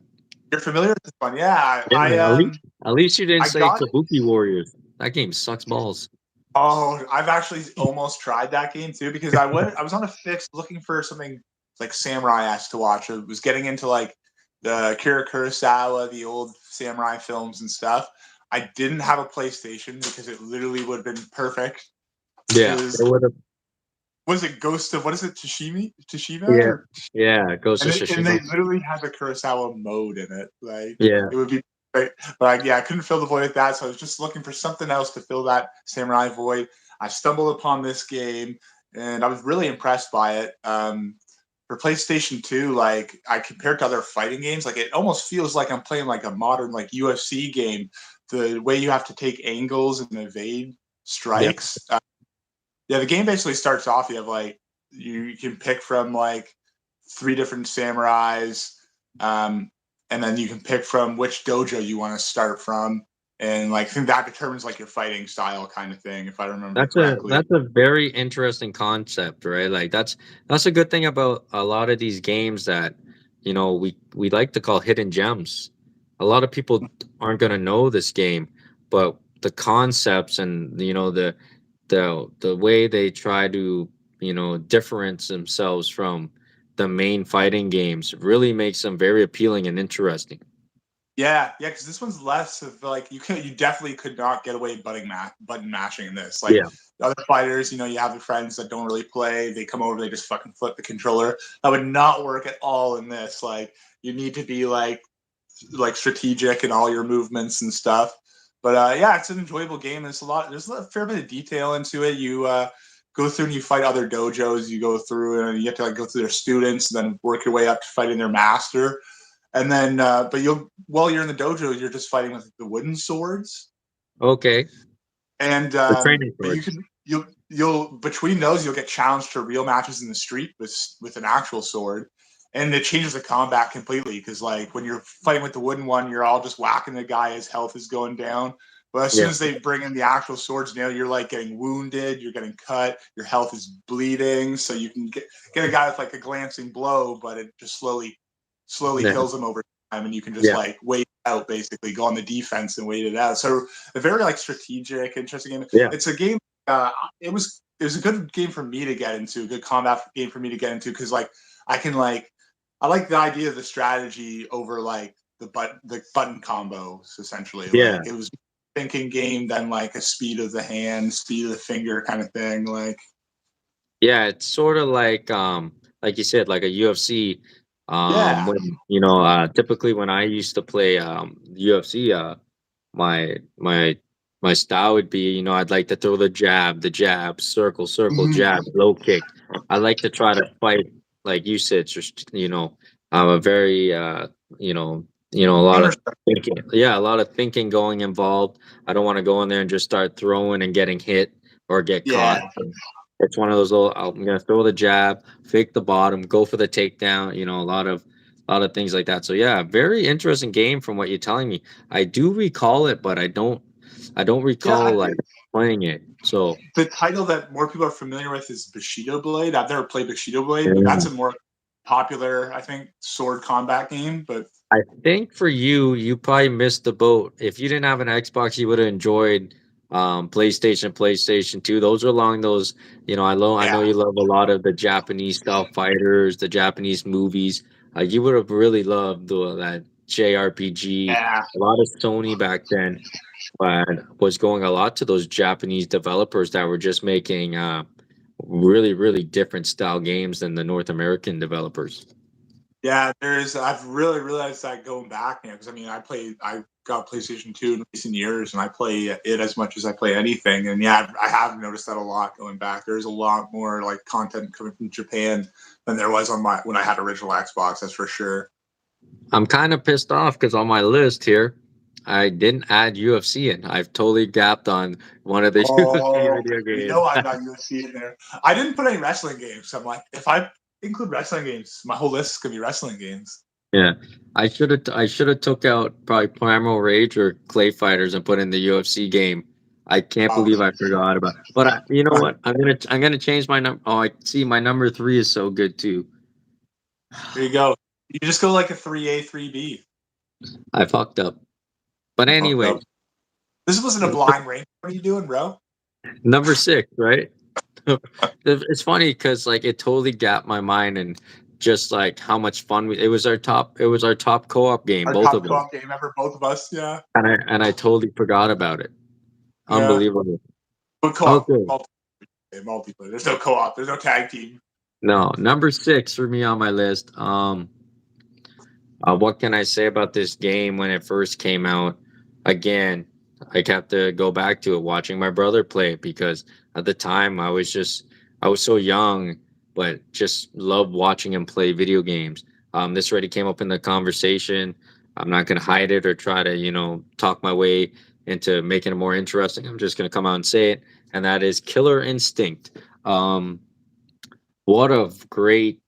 You're familiar with this one? Yeah, Yeah, at least you didn't I say got it. Kabuki Warriors. That game sucks balls. Oh, I've actually almost tried that game too because I was on a fix looking for something like samurai-esque to watch. I was getting into like the Akira Kurosawa, the old samurai films and stuff. I didn't have a PlayStation because it literally would have been perfect. It Yeah, was it Ghost of what is it Tsushima yeah, or yeah. Ghost and of they Tsushima. literally has a Kurosawa mode in it. Like Yeah, it would be great. But yeah, I couldn't fill the void with that, so I was just looking for something else to fill that samurai void. I stumbled upon this game, and I was really impressed by it. For PlayStation 2, like I compared to other fighting games, like it almost feels like I'm playing like a modern like UFC game. The way you have to take angles and evade yeah. strikes. Yeah, the game basically starts off. You have like you can pick from like 3 different samurais, um, and then you can pick from which dojo you want to start from, and like I think that determines like your fighting style kind of thing, if I remember correctly. That's a very interesting concept, right? Like that's a good thing about a lot of these games that we like to call hidden gems. A lot of people aren't going to know this game, but the concepts and the way they try to difference themselves from the main fighting games really makes them very appealing and interesting. Yeah, yeah, because this one's less of like you definitely could not get away button mashing in this. Like Yeah, the other fighters, you have the friends that don't really play. They come over, they just fucking flip the controller. That would not work at all in this. Like you need to be like strategic in all your movements and stuff. But yeah, it's an enjoyable game. There's a fair bit of detail into it. You go through and you fight other dojos. You go through and you have to like go through their students and then work your way up to fighting their master. And then, but you'll while you're in the dojo, you're just fighting with the wooden swords, Okay. and The training but you swords. can you'll between those you'll get challenged to real matches in the street with an actual sword, and it changes the combat completely because like when you're fighting with the wooden one, you're all just whacking the guy, his health is going down. But as soon Yeah. as they bring in the actual swords now, you're like getting wounded, you're getting cut, your health is bleeding, so you can get a guy with like a glancing blow, but it just slowly Yeah. kills him over time, and you can just Yeah. like wait it out, basically go on the defense and wait it out. So a very like strategic, interesting game. Yeah. It's a game. It was a good game for me to get into, a good combat game for me to get into because like I can like I like the idea of the strategy over like the button combos essentially. Yeah. Like it was thinking game than like a speed of the hand, speed of the finger kind of thing. Like Yeah, it's sort of like you said, like a UFC. yeah, When typically when I used to play UFC, my my my style would be, I'd like to throw the jab, circle, circle, jab, mm-hmm. low kick. I like to try to fight, like you said, just I'm a very a lot Counter of thinking. Yeah, a lot of thinking going involved. I don't want to go in there and just start throwing and getting hit or get yeah. caught. It's one of those little. I'm gonna throw the jab, fake the bottom, go for the takedown. A lot of things like that. So yeah, very interesting game from what you're telling me. I do recall it, but I don't Yeah, I recall like think playing it. So the title that more people are familiar with is Bushido Blade. I've never played Bushido Blade, but that's yeah. a more popular, I think, sword combat game. But I think for you, you probably missed the boat. If you didn't have an Xbox, you would have enjoyed PlayStation 2. Those are along those, I know yeah, you love a lot of the Japanese style fighters, the Japanese movies. You would have really loved that JRPG. yeah, A lot of Sony back then was going a lot to those Japanese developers that were just making really, really different style games than the North American developers. yeah. I've really realized that going back now because I mean, I got PlayStation 2 in recent years, and I play it as much as I play anything. And yeah, I have noticed that a lot going back. There's a lot more like content coming from Japan than there was on my when I had original Xbox. That's for sure. I'm kind of pissed off because on my list here, I didn't add UFC in. I've totally gapped on one of the UFC Oh, video you games. know I've got UFC in there. I didn't put any wrestling games. So I'm like, if I include wrestling games, my whole list is gonna be wrestling games. Yeah, I should have took out probably Primal Rage or Clay Fighters and put in the UFC game. I can't Oh, believe I forgot about. But you know what? I'm gonna change my number. Oh, I see. My number three is so good too. there you go. You just go like a 3A, 3B. I fucked up. But You fucked anyway, up. This wasn't a blind rank. What are you doing, bro? number six, right? It's funny because like it totally gapped my mind and just like how much fun it was our top co-op game, Our both top of them, co-op game ever, both of us. Yeah, and I totally forgot about it. yeah. Unbelievable. But co-op, Okay, multiplayer. There's no co-op. There's no tag team. no, number six for me on my list. What can I say about this game when it first came out? Again, I have to go back to it, watching my brother play it because at the time I was so young, but just loved watching him play video games. This already came up in the conversation. I'm not going to hide it or try to, talk my way into making it more interesting. I'm just going to come out and say it, and that is Killer Instinct. Um, what a great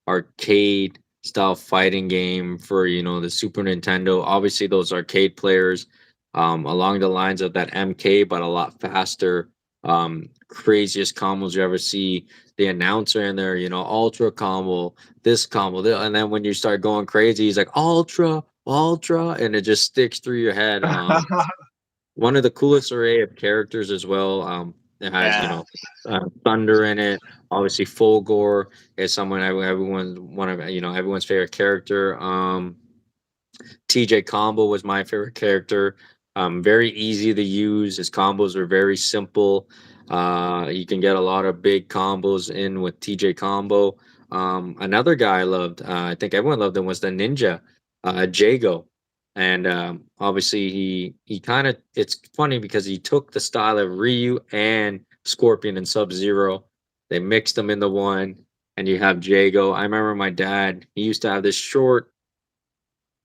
arcade style fighting game for the Super Nintendo. Obviously, those arcade players, along the lines of that MK, but a lot faster. Craziest combos you ever see. The announcer in there, ultra combo, this combo, and then when you start going crazy, he's like ultra, ultra, and it just sticks through your head. One of the coolest array of characters as well. It has Yeah. Thunder in it. Obviously, Fulgore is someone everyone's one of everyone's favorite character. TJ Combo was my favorite character. Very easy to use. His combos are very simple. You can get a lot of big combos in with TJ Combo. Another guy I loved, I think everyone loved him, was the Ninja, Jago. And obviously, he kind of, it's funny because he took the style of Ryu and Scorpion and Sub Zero. They mixed them into one, and you have Jago. I remember my dad, he used to have this short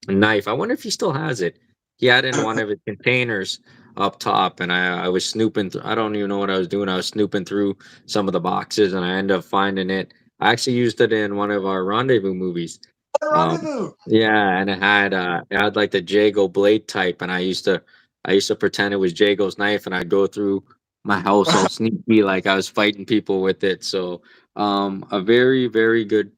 a knife. I wonder if he still has it. He had it in one of his containers up top, and I was snooping. I don't even know what I was doing. I was snooping through some of the boxes, and I ended up finding it. I actually used it in one of our rendezvous movies. Um, Rendezvous. yeah, and it had like the Jago blade type, and I used to pretend it was Jago's knife, and I'd go through my house all sneaky, like I was fighting people with it. So, a very, very good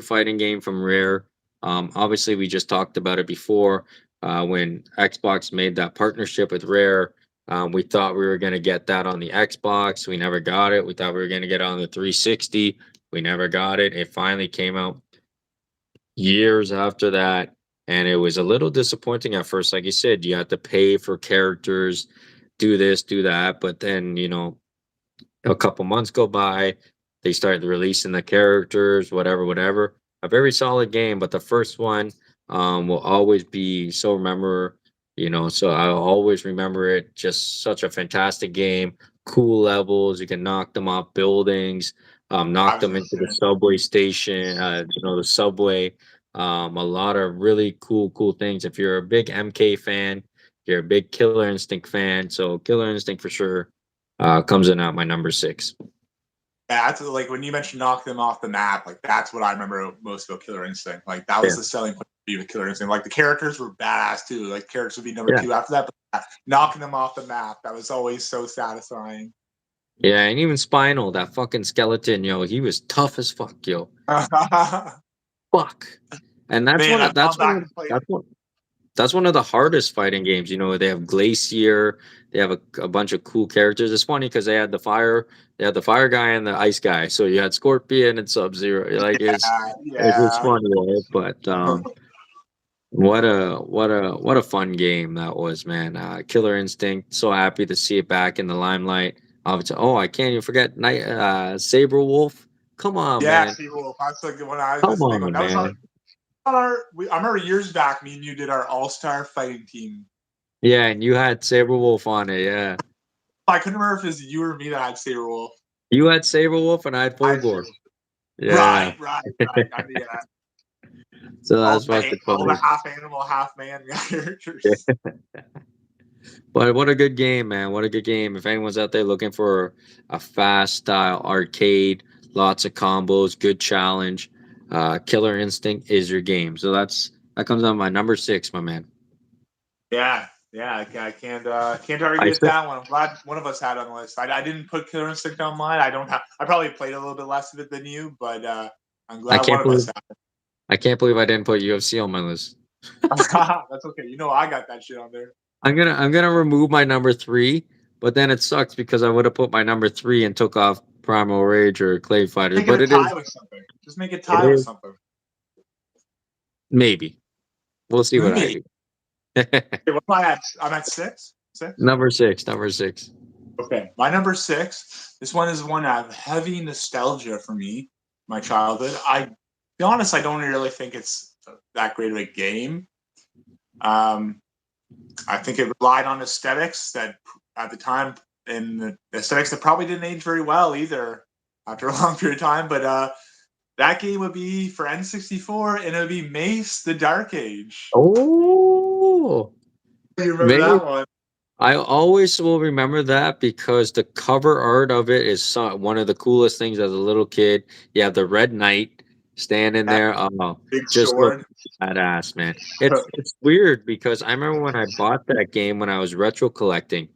fighting game from Rare. Obviously, we just talked about it before when Xbox made that partnership with Rare. We thought we were going to get that on the Xbox. We never got it. We thought we were going to get it on the 360. We never got it. It finally came out years after that. And it was a little disappointing at first. Like you said, you had to pay for characters, do this, do that. But then, a couple months go by, they start releasing the characters, whatever, whatever. A very solid game, but the first one will always be so so I'll always remember it. Just such a fantastic game. Cool levels. You can knock them off buildings, I knock was them gonna into the say. subway station, the subway. A lot of really cool things. If you're a big MK fan, you're a big Killer Instinct fan. So Killer Instinct for sure comes in at my number 6. Yeah, that's like when you mentioned knock them off the map. Like that's what I remember most about Killer Instinct. Like that Yeah, was the selling point of Killer Instinct. Like the characters were badass too. Like characters would be number yeah, two after that. But knocking them off the map, that was always so satisfying. yeah, and even Spinal, that fucking skeleton, he was tough as fuck, yo. Fuck. And that's Man, one of I've gone that's one back of and played. that's one of the hardest fighting games. They have Glacier, they have a bunch of cool characters. It's funny because they had the fire guy and the ice guy. So you had Scorpion and Sub Zero. Like it's just Yeah. funny, right? But what a fun game that was, man. Killer Instinct. So happy to see it back in the limelight. Obviously, I can't even forget Night Saber Wolf. Come on, Yeah, man. Sea Wolf. That's like the one I Come that's a big one. on, That was man. on our I remember years back, me and you did our all-star fighting team. Yeah, and you had Saber Wolf on it. Yeah, I couldn't remember if it was you or me that had Saber Wolf. you had Saber Wolf, and I had I had Saber Fulgor. Wolf. Yeah, Right. I mean, yeah. so that's fucking All the funny. half animal, half man Yeah. characters. But what a good game, man. What a good game. If anyone's out there looking for a fast style arcade, lots of combos, good challenge, Killer Instinct is your game. So that comes on my number 6, my man. Yeah, I can't argue I with still that one. I'm glad one of us had on the list. I didn't put Killer Instinct on mine. I don't have. I probably played a little bit less of it than you, but I'm I glad one can't of us believe had. I can't believe I didn't put UFC on my list. That's okay. You know, I got that shit on there. I'm gonna remove my number 3, but then it sucks because I would have put my number 3 and took off Primal Rage or Clay Fighters. Make it But a it is tie with something. Just make it it tie with is something. maybe. We'll see what I Me. do. Okay, what am I at? I'm at six. Six. Number 6, number 6. Okay, my number six. This one is one of heavy nostalgia for me. My childhood. I, to be honest, I don't really think it's that great of a game. Um, I think it relied on aesthetics that at the time, and the aesthetics that probably didn't age very well either after a long period of time. But that game would be for N64, and it would be Mace: The Dark Age. Oh, You remember maybe that one? I always will remember that because the cover art of it is one of the coolest things as a little kid. You have the Red Knight standing That there. Oh, big just look sword. badass, man. It's weird because I remember when I bought that game when I was retro collecting,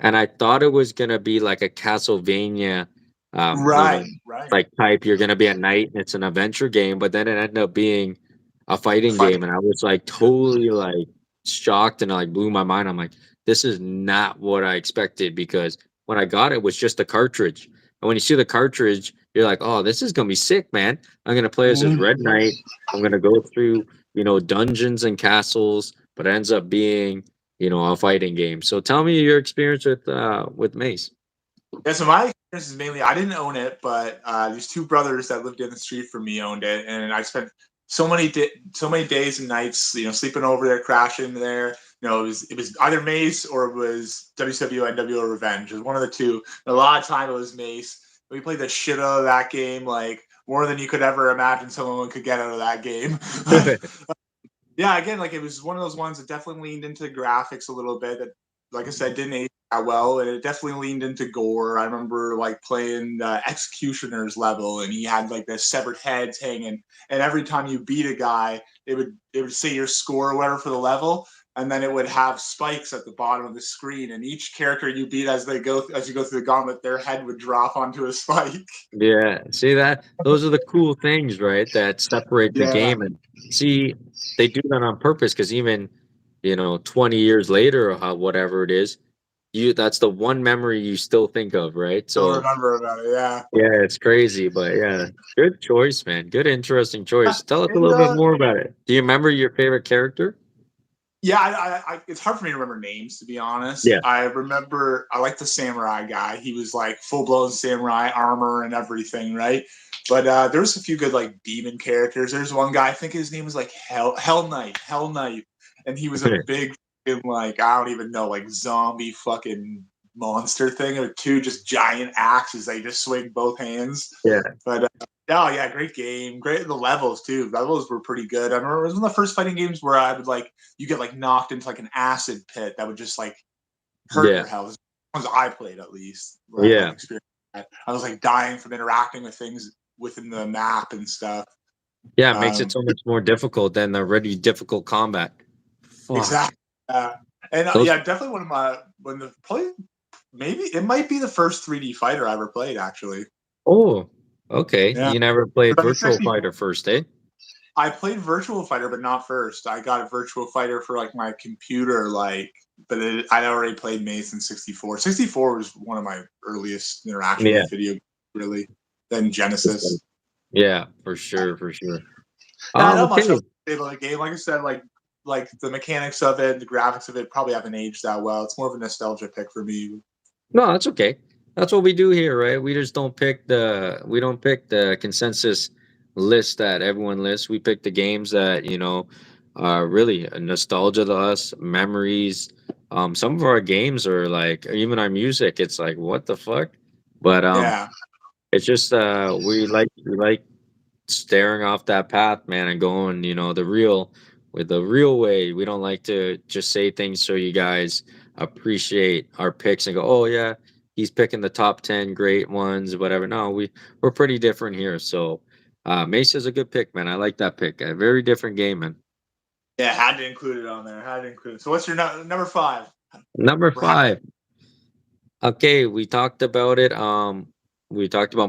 and I thought it was gonna be like a Castlevania, Right, right. like type. You're gonna be a knight, and it's an adventure game, but then it ended up being a fighting Fighting. game, and I was like totally like shocked and like blew my mind. I'm like, this is not what I expected because when I got it, it was just a cartridge, and when you see the cartridge, you're like, oh, this is gonna be sick, man. I'm gonna play as this Red Knight. I'm gonna go through dungeons and castles, but it ends up being a fighting game. So tell me your experience with Mace. Yeah, so my experience is mainly I didn't own it, but these two brothers that lived in the street from me owned it, and I spent so many days and nights, sleeping over there, crashing there. It was either Mace or it was WCW NWO Revenge. It was one of the two. And a lot of time it was Mace. We played the shit out of that game, like more than you could ever imagine someone could get out of that game. Yeah, again, like it was one of those ones that definitely leaned into the graphics a little bit. That, like I said, didn't age that well, and it definitely leaned into gore. I remember like playing the Executioner's level, and he had like the severed heads hanging, and every time you beat a guy, it would say your score or whatever for the level, and then it would have spikes at the bottom of the screen, and each character you beat as you go through the gauntlet, their head would drop onto a spike. Yeah, see that? Those are the cool things, right? That separate the Yeah, game. And see, they do that on purpose because even, 20 years later or whatever it is, that's the one memory you still think of, right? still So remember about it. Yeah. yeah, it's crazy, but yeah, good choice, man. Good, interesting choice. Tell us a And little bit more about it. Do you remember your favorite character? yeah, it's hard for me to remember names, to be honest. Yeah. I remember I like the samurai guy. He was like full blown samurai armor and everything, right? But there's a few good like demon characters. There's one guy, I think his name was like Hell Knight, and he was a big like I don't even know like zombie fucking monster thing with two just giant axes. They just swing both hands. Yeah. But oh yeah, great game. Great the levels too. Levels were pretty good. I remember it was one of the first fighting games where I would like you get like knocked into like an acid pit that would just like hurt Yeah. your health. Ones I played at least where I had Yeah. experience. I was like dying from interacting with things within the map and stuff. Yeah, it makes it Um, so much more difficult than the already difficult combat. Fuck. exactly. And Those yeah, definitely one of my when the play maybe it might be the first 3D fighter I ever played actually. Oh, okay. Yeah. You never played But it's Virtual actually Fighter first, eh? I played Virtual Fighter, but not first. I got a Virtual Fighter for like my computer, I'd already played Mason 64. 64 was one of my earliest interaction Yeah. with video, really. Then Genesis. Yeah, for sure, for sure. And not Okay. much else to say about the game. Like I said, like the mechanics of it, the graphics of it probably haven't aged that well. It's more of a nostalgia pick for me. No, that's okay. That's what we do here, right? We don't pick the consensus list that everyone lists. We pick the games that, are really a nostalgia to us, memories. Some of our games are like even our music, it's like what the fuck? But Yeah. it's just we like staring off that path, man, and going, with the real way. We don't like to just say things so you guys appreciate our picks and go, oh yeah, he's picking the top 10 great ones, whatever. No, we're pretty different here. So Mesa's a good pick, man. I like that pick. A very different game, man. Yeah, had to include it on there. Had to include it. So what's your number five? Number We're happy. 5. Okay, we talked about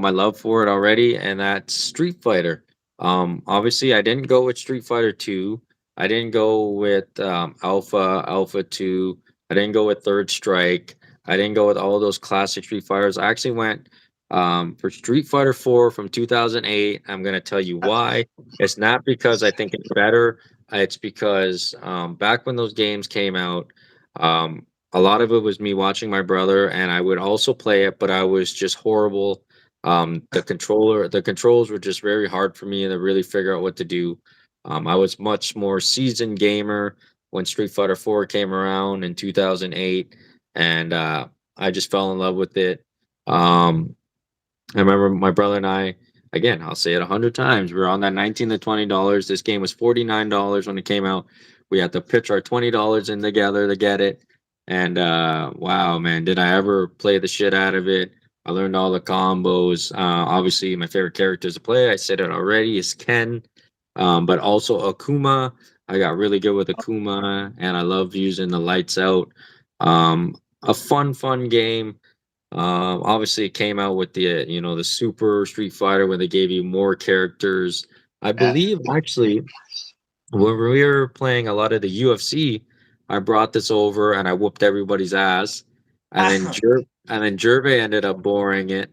my love for it already, and that's Street Fighter. Obviously, I didn't go with Street Fighter 2. I didn't go with Alpha 2. I didn't go with Third Strike. I didn't go with all those classic Street Fighters. I actually went for Street Fighter 4 from 2008. I'm gonna tell you why. It's not because I think it's better. It's because back when those games came out. Um, a lot of it was me watching my brother, and I would also play it, but I was just horrible. The controls were just very hard for me to really figure out what to do. I was much more seasoned gamer when Street Fighter 4 came around in 2008, and I just fell in love with it. Um, I remember my brother and I, again, I'll say it 100 times. We were on that $19 to $20. This game was $49 when it came out. We had to pitch our $20 in together to get it. And wow, man, did I ever play the shit out of it? I learned all the combos. Obviously, my favorite characters to play, I said it already, is Ken, but also Akuma. I got really good with Akuma, and I love using the lights out. A fun game. Obviously, it came out with the Super Street Fighter where they gave you more characters. I Yeah. believe actually when we were playing a lot of the UFC, I brought this over and I whooped everybody's ass, and then Jerve ended up boring it,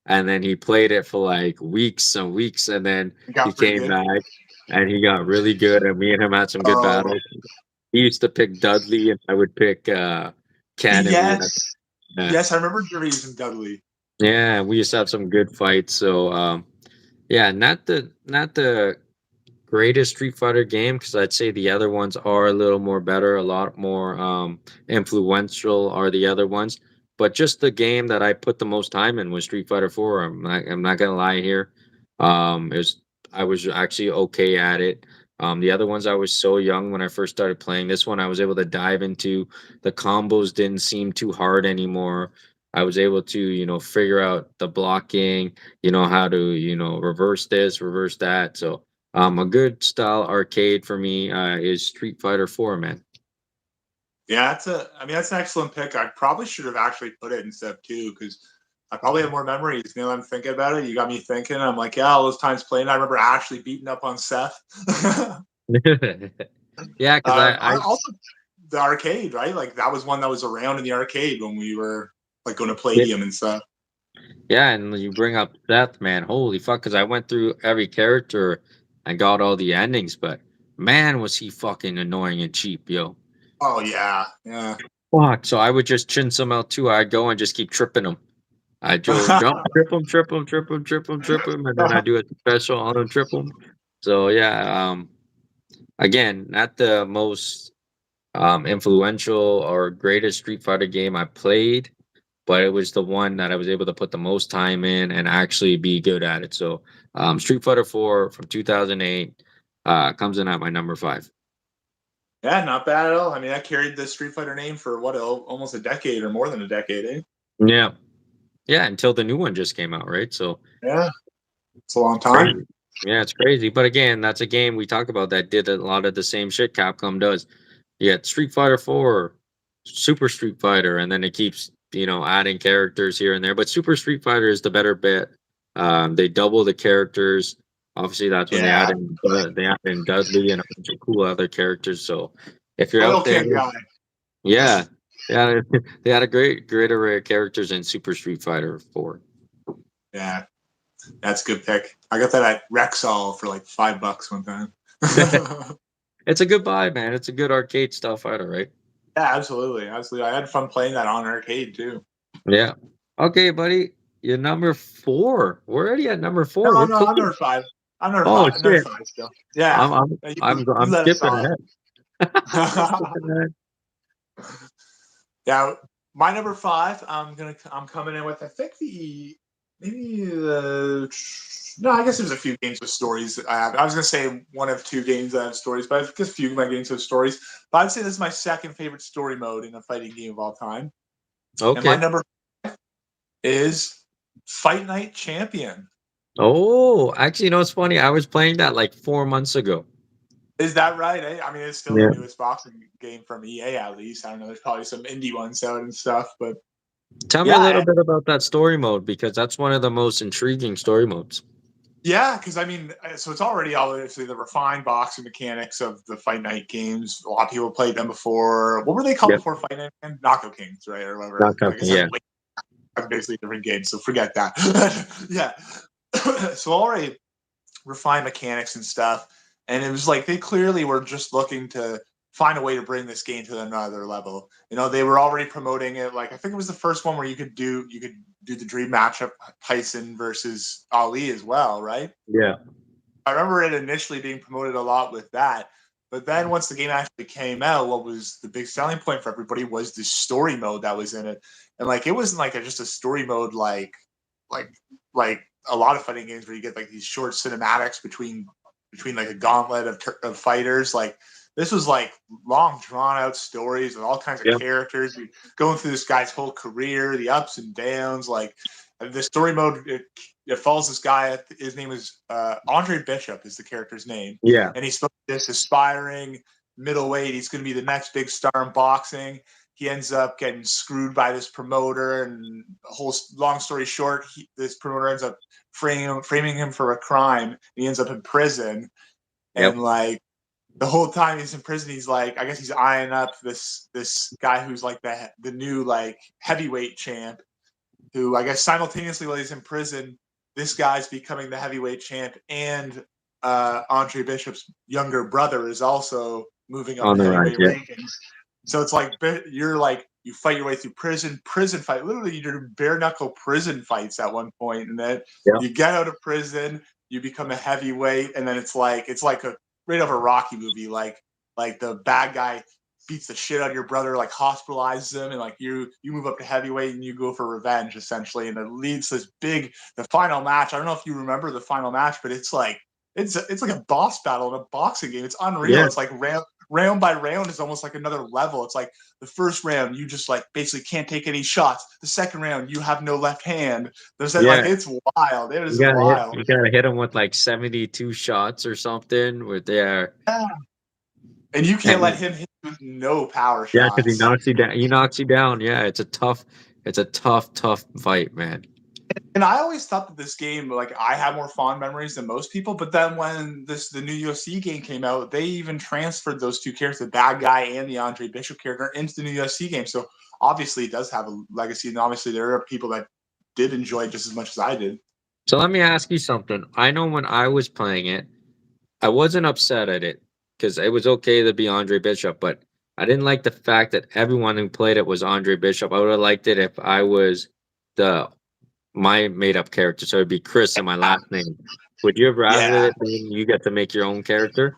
and then he played it for like weeks and weeks, and then he Got pretty came good. back and he got really good, and me and him had some good Oh, battles. He used to pick Dudley, and I would pick Ken, and we had yes. yeah. Yes, I remember Gervais and Dudley. Yeah, we used to have some good fights. So, yeah, not the greatest Street Fighter game because I'd say the other ones are a little more better, a lot more influential are the other ones. But just the game that I put the most time in was Street Fighter 4. I'm not gonna lie here. It was I was actually okay at it. The other ones I was so young when I first started playing. This one I was able to dive into. The combos didn't seem too hard anymore. I was able to, figure out the blocking, how to, reverse this, reverse that. So, a good style arcade for me is Street Fighter 4, man. Yeah, that's an excellent pick. I probably should have actually put it in step two because I probably have more memories. I'm thinking about it. You got me thinking. I'm like, yeah, all those times playing. I remember actually beating up on Seth. Yeah, because I Also, the arcade, right? Like that was one that was around in the arcade when we were like going to yeah, Palladium and stuff. yeah, and you bring up Seth, man. Holy fuck! Because I went through every character and got all the endings, but man, was he fucking annoying and cheap, yo. Oh yeah, yeah. Fuck. So I would just chin some out too. I'd go and just keep tripping them. I do jump, trip them, trip them, trip them, trip them, trip them, and then I do a special on them, trip them. So yeah, again, not the most influential or greatest Street Fighter game I played, but it was the one that I was able to put the most time in and actually be good at it. So Street Fighter 4 from 2008 comes in at my number 5. Yeah, not bad at all. I mean, I carried the Street Fighter name for what, almost a decade or more than a decade, eh? Yeah. Yeah, until the new one just came out, right? So Yeah, it's a long time. crazy. Yeah, it's crazy. But again, that's a game we talk about that did a lot of the same shit Capcom does. Yeah, Street Fighter 4, Super Street Fighter, and then it keeps, adding characters here and there. But Super Street Fighter is the better bit. They double the characters. Obviously, that's when Yeah, they add in Dudley and a bunch of cool other characters. So if you're Oil out there, King guy. yeah, yeah, they had a great array of characters in Super Street Fighter 4. Yeah, that's a good pick. I got that at Rexall for like $5 one time. It's a good buy, man. It's a good arcade style fighter, right? Yeah, absolutely, absolutely. I had fun playing that on arcade too. Yeah. Okay, buddy. You're number 4. We're already at number 4. No, We're no, I'm cooking. number five. I'm number Oh five. Number shit. five still. Yeah, I'm I'm you I'm let us skipping off. ahead. I'm skipping ahead. Yeah, my number five. I'm coming in with. I think maybe the. No, I guess there's a few games with stories that I have. I was gonna say one of two games that have stories, but I guess a few of my games have stories. But I'd say this is my second favorite story mode in a fighting game of all time. And my Okay. number is Fight Night Champion. Oh, actually, it's funny. I was playing that like 4 months ago. Is that right? Eh? I mean, it's still the Yeah. newest boxing game from EA, at least. I don't know. There's probably some indie ones out and stuff, but Tell me a yeah, little bit about that story mode because that's one of the most intriguing story modes. yeah. Because I mean, so it's already obviously the refined boxing mechanics of the Fight Night games. A lot of people played them before. What were they called Yep. before Fight Night? Knockout Kings, right, or whatever. Not I guess company, that's yeah. basically a different game. So forget that. Yeah. So already refined mechanics and stuff. And it was like they clearly were just looking to find a way to bring this game to another level. They were already promoting it. Like I think it was the first one where you could do the dream matchup Tyson versus Ali as well, right? Yeah. I remember it initially being promoted a lot with that. But then once the game actually came out, what was the big selling point for everybody was the story mode that was in it. And like it wasn't like just a story mode like like a lot of fighting games where you get like these short cinematics between like a gauntlet of fighters. Like this was like long drawn out stories with all kinds of Yeah. characters going through this guy's whole career, the ups and downs. Like the story mode, it follows this guy. His name is Andre Bishop is the character's name, Yeah. and he's this aspiring middleweight. He's going to be the next big star in boxing. He ends up getting screwed by this promoter, and whole long story short, this promoter ends up framing him for a crime. And he ends up in prison, Yep. and like the whole time he's in prison, he's like, I guess he's eyeing up this guy who's like the new like heavyweight champ, who I guess simultaneously while he's in prison, this guy's becoming the heavyweight champ, and Andre Bishop's younger brother is also moving up On the the rise. heavyweight Yeah. rankings. So it's like you fight your way through prison fight. Literally, you do bare knuckle prison fights at one point, and then Yeah. you get out of prison, you become a heavyweight, and then it's like a right of a Rocky movie. Like the bad guy beats the shit out of your brother, like hospitalizes him, and like you move up to heavyweight and you go for revenge essentially, and it leads to the final match. I don't know if you remember the final match, but it's it's like a boss battle in a boxing game. It's unreal. Yeah, It's like round by round is almost like another level. It's like the first round you just like basically can't take any shots. The second round you have no left hand. There's that like yeah. it's wild. It You is gotta hit. wild. You gotta hit them with like 72 shots or something. With there, Yeah. And you can't let and him hit you with no power yeah, because he shots. knocks you down. He knocks you down. Yeah, it's a tough. It's a tough fight, man. And I always thought that this game, like I have more fond memories than most people. But then when the new UFC game came out, they even transferred those two characters, the bad guy and the Andre Bishop character, into the new UFC game. So obviously it does have a legacy, and obviously there are people that did enjoy it just as much as I did. So let me ask you something. I know when I was playing it, I wasn't upset at it because it was okay to be Andre Bishop, but I didn't like the fact that everyone who played it was Andre Bishop. I would have liked it if I was the my made up character, so it'd be Chris in my last name. Would you have rather Yeah. it being you get to make your own character?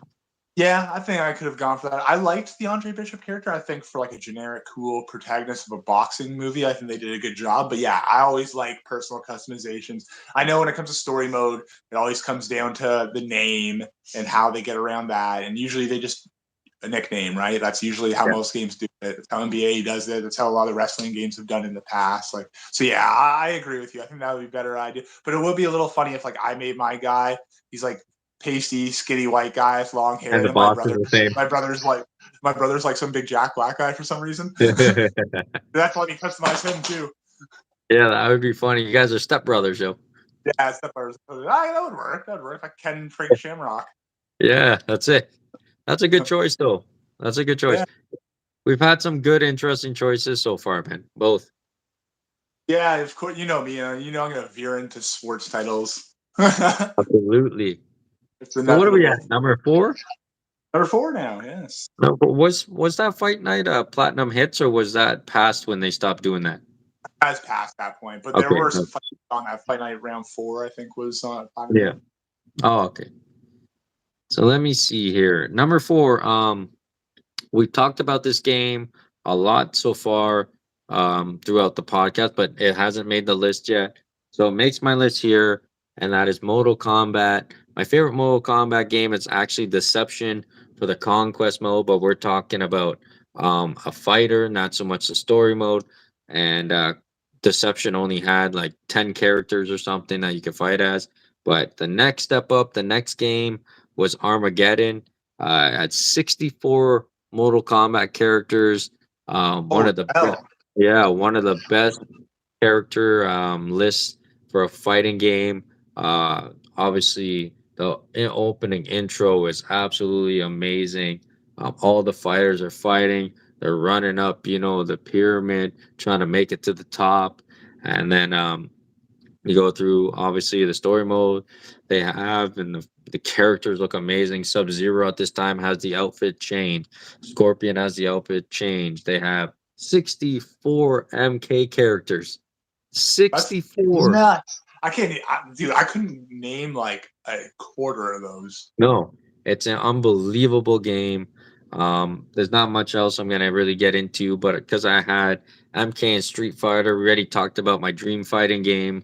Yeah, I think I could have gone for that. I liked the Andre Bishop character. I think for like a generic, cool protagonist of a boxing movie, I think they did a good job. But yeah, I always like personal customizations. I know when it comes to story mode, it always comes down to the name and how they get around that. And usually they just a nickname, right? That's usually how Yeah. most games do it. That's how NBA does it. That's how a lot of wrestling games have done in the past. Like, so yeah, I agree with you. I think that would be a better idea. But it would be a little funny if like I made my guy. He's like pasty, skinny white guy with long hair, And and the then my boss is brother, the same. my brother's like some big Jack Black guy for some reason. That's let me customize him too. Yeah, that would be funny. You guys are stepbrothers, yo. Yeah, stepbrothers. That would work. That would work. Like Ken Frank Shamrock. Yeah, that's it. That's a good choice, though. That's a good choice. Yeah. We've had some good, interesting choices so far, man. Both. Yeah, of course. You know me. You know I'm gonna veer into sports titles. It's Absolutely. So what are we inevitable. at? Number four? Number four now. Yes. No, but was that fight night platinum hits or was that past when they stopped doing that? Has past that point, but there Okay. were some fights on that fight night. Round four, I think, was on. Yeah. Oh, okay. So let me see here. Number four. We talked about this game a lot so far throughout the podcast, but it hasn't made the list yet. So it makes my list here, and that is Mortal Kombat. My favorite Mortal Kombat game is actually Deception for the Conquest mode, but we're talking about a fighter, not so much the story mode. And Deception only had like 10 characters or something that you could fight as. But the next step up, the next game was Armageddon. At 64 Mortal Kombat characters. One Oh of the hell! yeah, one of the best character lists for a fighting game. Obviously, the opening intro is absolutely amazing. All the fighters are fighting. They're running up, the pyramid, trying to make it to the top, and then you go through obviously the story mode they have, and the characters look amazing. Sub Zero at this time has the outfit change. Scorpion has the outfit change. They have 64 MK characters. That's 64. nuts. I can't, dude. I couldn't name like a quarter of those. No, it's an unbelievable game. There's not much else I'm gonna really get into, but because I had MK and Street Fighter, we already talked about my dream fighting game.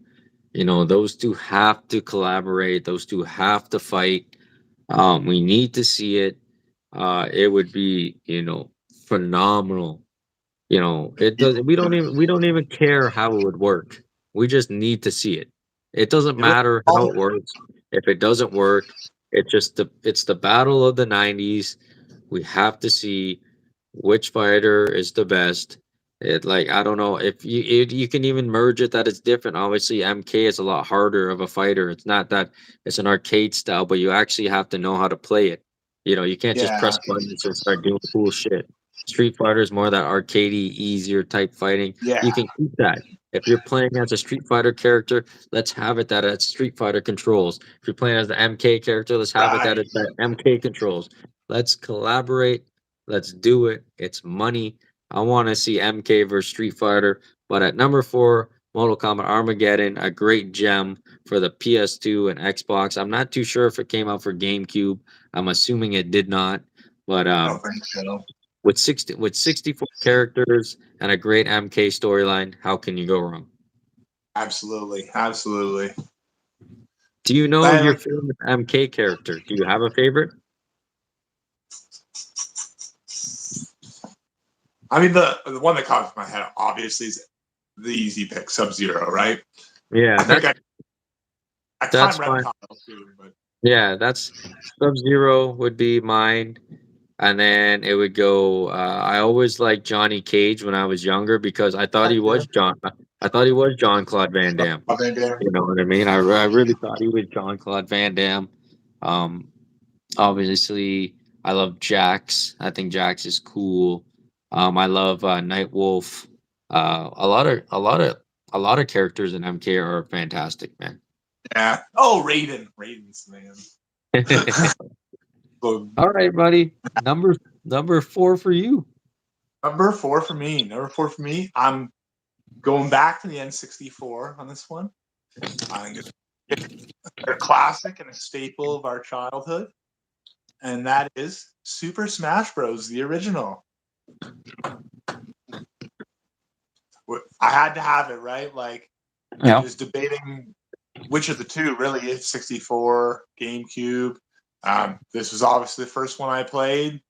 Those two have to collaborate. Those two have to fight. We need to see it. It would be, phenomenal. It does. We don't even care how it would work. We just need to see it. It doesn't It was matter how all it works. If it doesn't work, it's the battle of the '90s. We have to see which fighter is the best. I don't know if you can even merge it that it's different. Obviously, MK is a lot harder of a fighter. It's not that it's an arcade style, but you actually have to know how to play it. You can't just yeah, press buttons and start doing cool shit. Street Fighter is more that arcadey, easier type fighting. yeah, You can keep that. If you're playing as a Street Fighter character, let's have it that it's Street Fighter controls. If you're playing as the MK character, let's have it that right. it's that MK controls. Let's collaborate. Let's do it. It's money. I want to see MK versus Street Fighter. But at number four, Mortal Kombat Armageddon, a great gem for the PS2 and Xbox. I'm not too sure if it came out for GameCube. I'm assuming it did not. But I don't think so. with 64 characters and a great MK storyline, how can you go wrong? Absolutely, absolutely. Do you know I your like. favorite MK character? Do you have a favorite? I mean, the one that comes to my head obviously is the easy pick, Sub Zero, right? Yeah, I think I that's climb fine. reptile too, but Yeah, that's Sub Zero would be mine. And then it would go. I always liked Johnny Cage when I was younger because I thought he yeah, was John. I thought he was John Claude Van Damme. Van Damme. You know what I mean? I really thought he was John Claude Van Damme. Um, Obviously, I love Jax. I think Jax is cool. I love Nightwolf. A lot of characters in MK are fantastic, man. Yeah. Oh, Raiden's man. So, All right, buddy. Number four for you. number four for me. Number four for me. I'm going back to the N64 on this one. I think it's a classic and a staple of our childhood, and that is Super Smash Bros. The original. I had to have it, right? Like, I Yeah. was debating which of the two really is 64, GameCube. This was obviously the first one I played.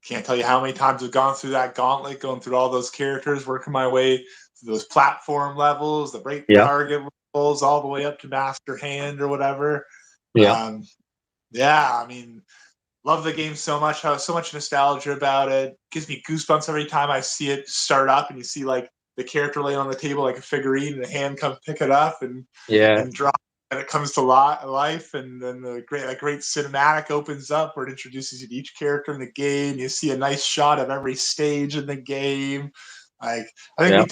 Can't tell you how many times I've gone through that gauntlet, going through all those characters, working my way through those platform levels, the break Yeah. target levels, all the way up to Master Hand or whatever. Yeah. Yeah, I mean, love the game so much. Have so much nostalgia about it. Gives me goosebumps every time I see it start up, and you see like the character laying on the table like a figurine, and the hand comes pick it up Yeah. and drop, and it comes to life, and then the great cinematic opens up where it introduces you to each character in the game. You see a nice shot of every stage in the game. Like, I think Yeah. we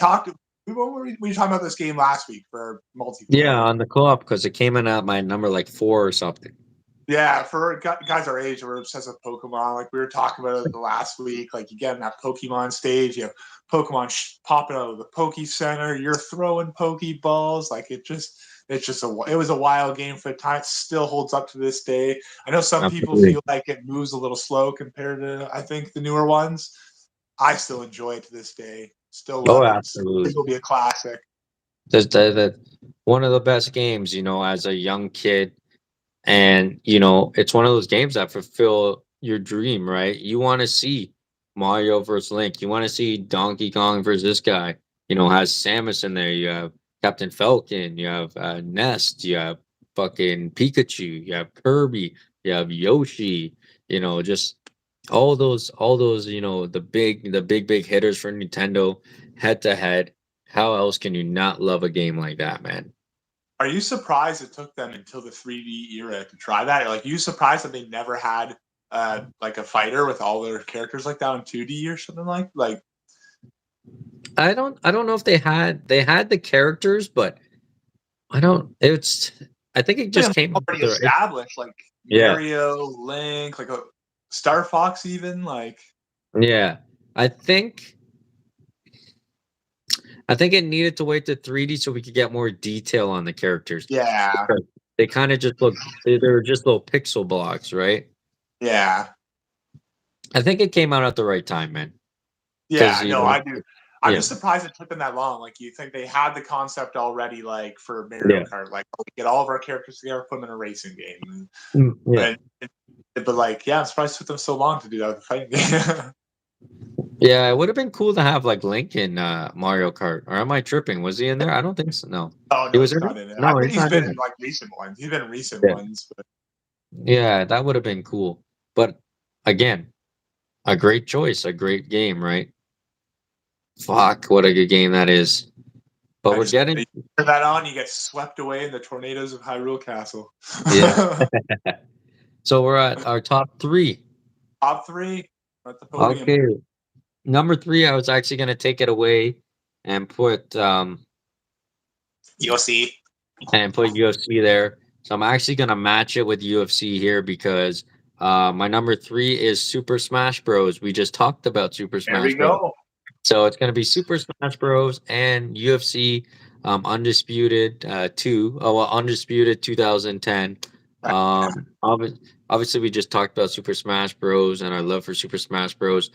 were talking about this game last week for Yeah, multiplayer. on the co-op because it came in at my number like four or something. Yeah, for guys our age, we're obsessed with Pokemon. Like we were talking about it the last week. Like you get in that Pokemon stage, you have Pokemon popping out of the Poke Center. You're throwing Pokeballs. Like it was a wild game for the time. It still holds up to this day. I know some people Absolutely. feel like it moves a little slow compared to I think the newer ones. I still enjoy it to this day. Still Oh, love it. It absolutely. will be a classic. That's one of the best games, as a young kid. And, it's one of those games that fulfill your dream, right? You want to see Mario versus Link. You want to see Donkey Kong versus this guy. Has Samus in there. You have Captain Falcon. You have Nest. You have fucking Pikachu. You have Kirby. You have Yoshi. Just all those, the big hitters for Nintendo head to head. How else can you not love a game like that, man? Are you surprised it took them until the 3D era to try that? Like, are you surprised that they never had like a fighter with all their characters like that in 2D or something like? I don't know if they had the characters, but I think it just Something came already after it. established, like Yeah. Mario, Link, like a Star Fox, even like. Yeah. I think I think it needed to wait to 3D so we could get more detail on the characters. Yeah, Because they kind of just look they were just little pixel blocks, right? yeah, I think it came out at the right time, man. Because yeah. No, I do. I'm yeah, just surprised it took them that long. Like, you think they had the concept already, like for Mario yeah, Kart, like, oh, we get all of our characters together, put them in a racing game. yeah. But but like, yeah, I'm surprised it took them so long to do that with the fighting game. Yeah, it would have been cool to have like Link in Mario Kart. Or am I tripping? Was he in there? I don't think so. No. Oh He no, was he's in it? not in it. I No, think he's he's not been in in it. like recent ones. He's been in recent Yeah. ones, but Yeah, that would have been cool. But again, a great choice, a great game, right? Fuck, what a good game that is. But I we're just getting you turn that on, you get swept away in the tornadoes of Hyrule Castle. yeah. So we're at our top three. Top three at the podium. Okay. Number three, I was actually gonna take it away and You'll see. put UFC there. So I'm actually gonna match it with UFC here because my number three is Super Smash Bros. We just talked about Super There we Smash Bros. go. So it's gonna be Super Smash Bros. And UFC Undisputed 2. Oh well, Undisputed 2010. Obviously we just talked about Super Smash Bros. And our love for Super Smash Bros.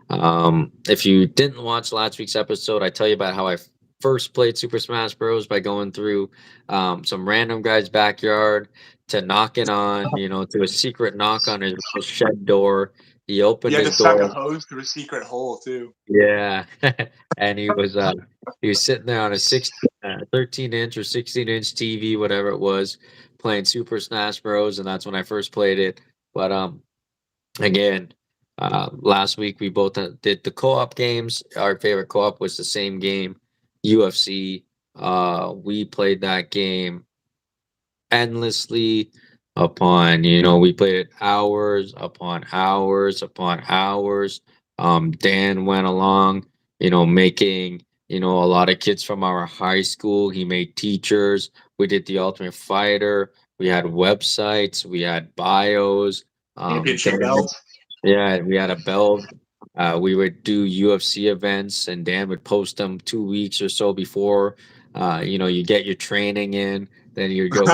If you didn't watch last week's episode, I tell you about how I first played Super Smash Bros. By going through some random guy's backyard to knocking on, to a secret knock on his little shed door. He You opened had his to suck a door. hose through a secret hole too. Yeah, and he was sitting there on a 13-inch or 16-inch TV, whatever it was, playing Super Smash Bros. And that's when I first played it. But again, last week we both did the co-op games. Our favorite co-op was the same game, UFC. We played that game endlessly we played it hours upon hours upon hours. Dan went along, making, a lot of kids from our high school. He made teachers. We did the Ultimate Fighter. We had websites. We had bios. Championship Dan, belt. yeah, we had a belt. We would do UFC events, and Dan would post them 2 weeks or so before. You get your training in, then you go.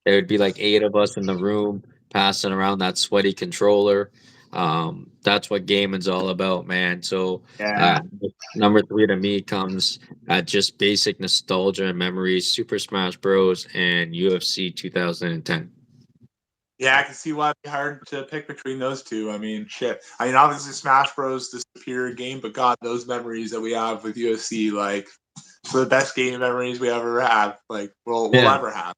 There would be like 8 of us in the room passing around that sweaty controller. That's what gaming's all about, man. So, Yeah. uh, number 3 to me comes at just basic nostalgia and memories: Super Smash Bros. And UFC 2010. Yeah, I can see why it'd be hard to pick between those two. I mean, shit. I mean, obviously Smash Bros. The superior game, but God, those memories that we have with UFC, like, some of the best game memories we ever have, like, we'll Yeah, ever have.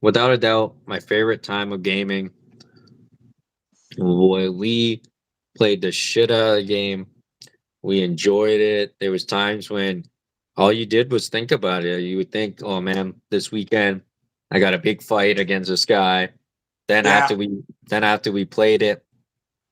without a doubt, my favorite time of gaming. We played the shit out of the game. We enjoyed it. There was times when all you did was think about it. You would think, "Oh man, this weekend I got a big fight against this guy." Then Yeah. after we played it,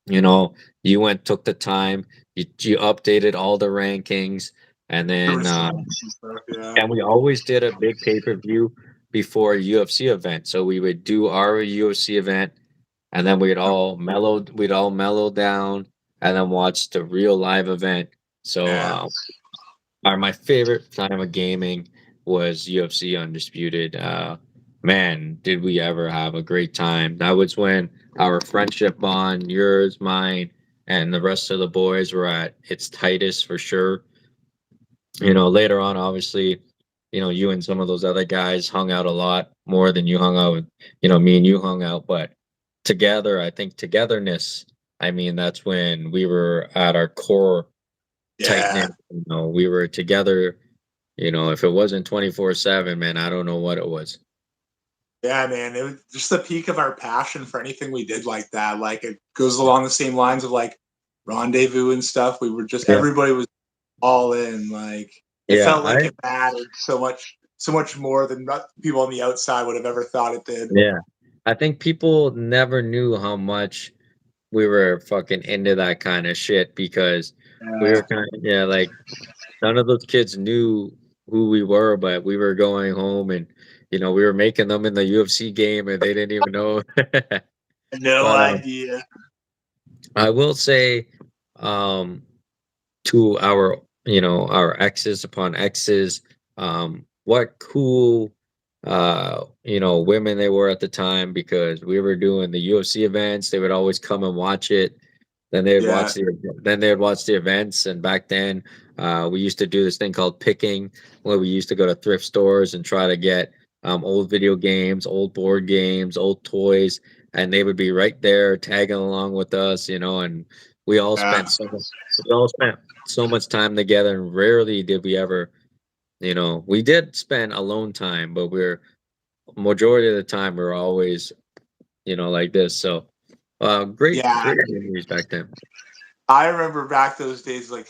you know, you went took the time, you updated all the rankings, and The then receipts and stuff, yeah. and we always did a big pay-per-view before a UFC event. So we would do our UFC event, and then we'd all mellow down and then watch the real live event. So Yeah. my favorite time of gaming was UFC Undisputed. Man, did we ever have a great time. That was when our friendship bond, yours, mine, and the rest of the boys were at its tightest for sure. Later on, obviously, you and some of those other guys hung out a lot more than you hung out with, me and you hung out. But together, I think togetherness, I mean, that's when we were at our core tight Yeah. knit. We were together. If it wasn't 24/7, man, I don't know what it was. Yeah, man. It was just the peak of our passion for anything we did like that. Like, it goes along the same lines of like rendezvous and stuff. We were just Yeah. everybody was all in. Like, it Yeah. felt like it mattered so much more than people on the outside would have ever thought it did. Yeah. I think people never knew how much we were fucking into that kind of shit because we were Yeah. kind of, yeah, like none of those kids knew who we were, but we were going home and we were making them in the UFC game and they didn't even know. No But idea. I will say, um, to our exes upon exes, what cool women they were at the time because we were doing the UFC events. They would always come and watch it. Yeah. Then they'd watch the events. And back then, we used to do this thing called picking, where we used to go to thrift stores and try to get old video games, old board games, old toys, and they would be right there tagging along with us, and we all Yeah. spent so much time together, and rarely did we ever, we did spend alone time, but we're majority of the time we're always, like this. So, great, Yeah. great memories back then. I remember back those days, like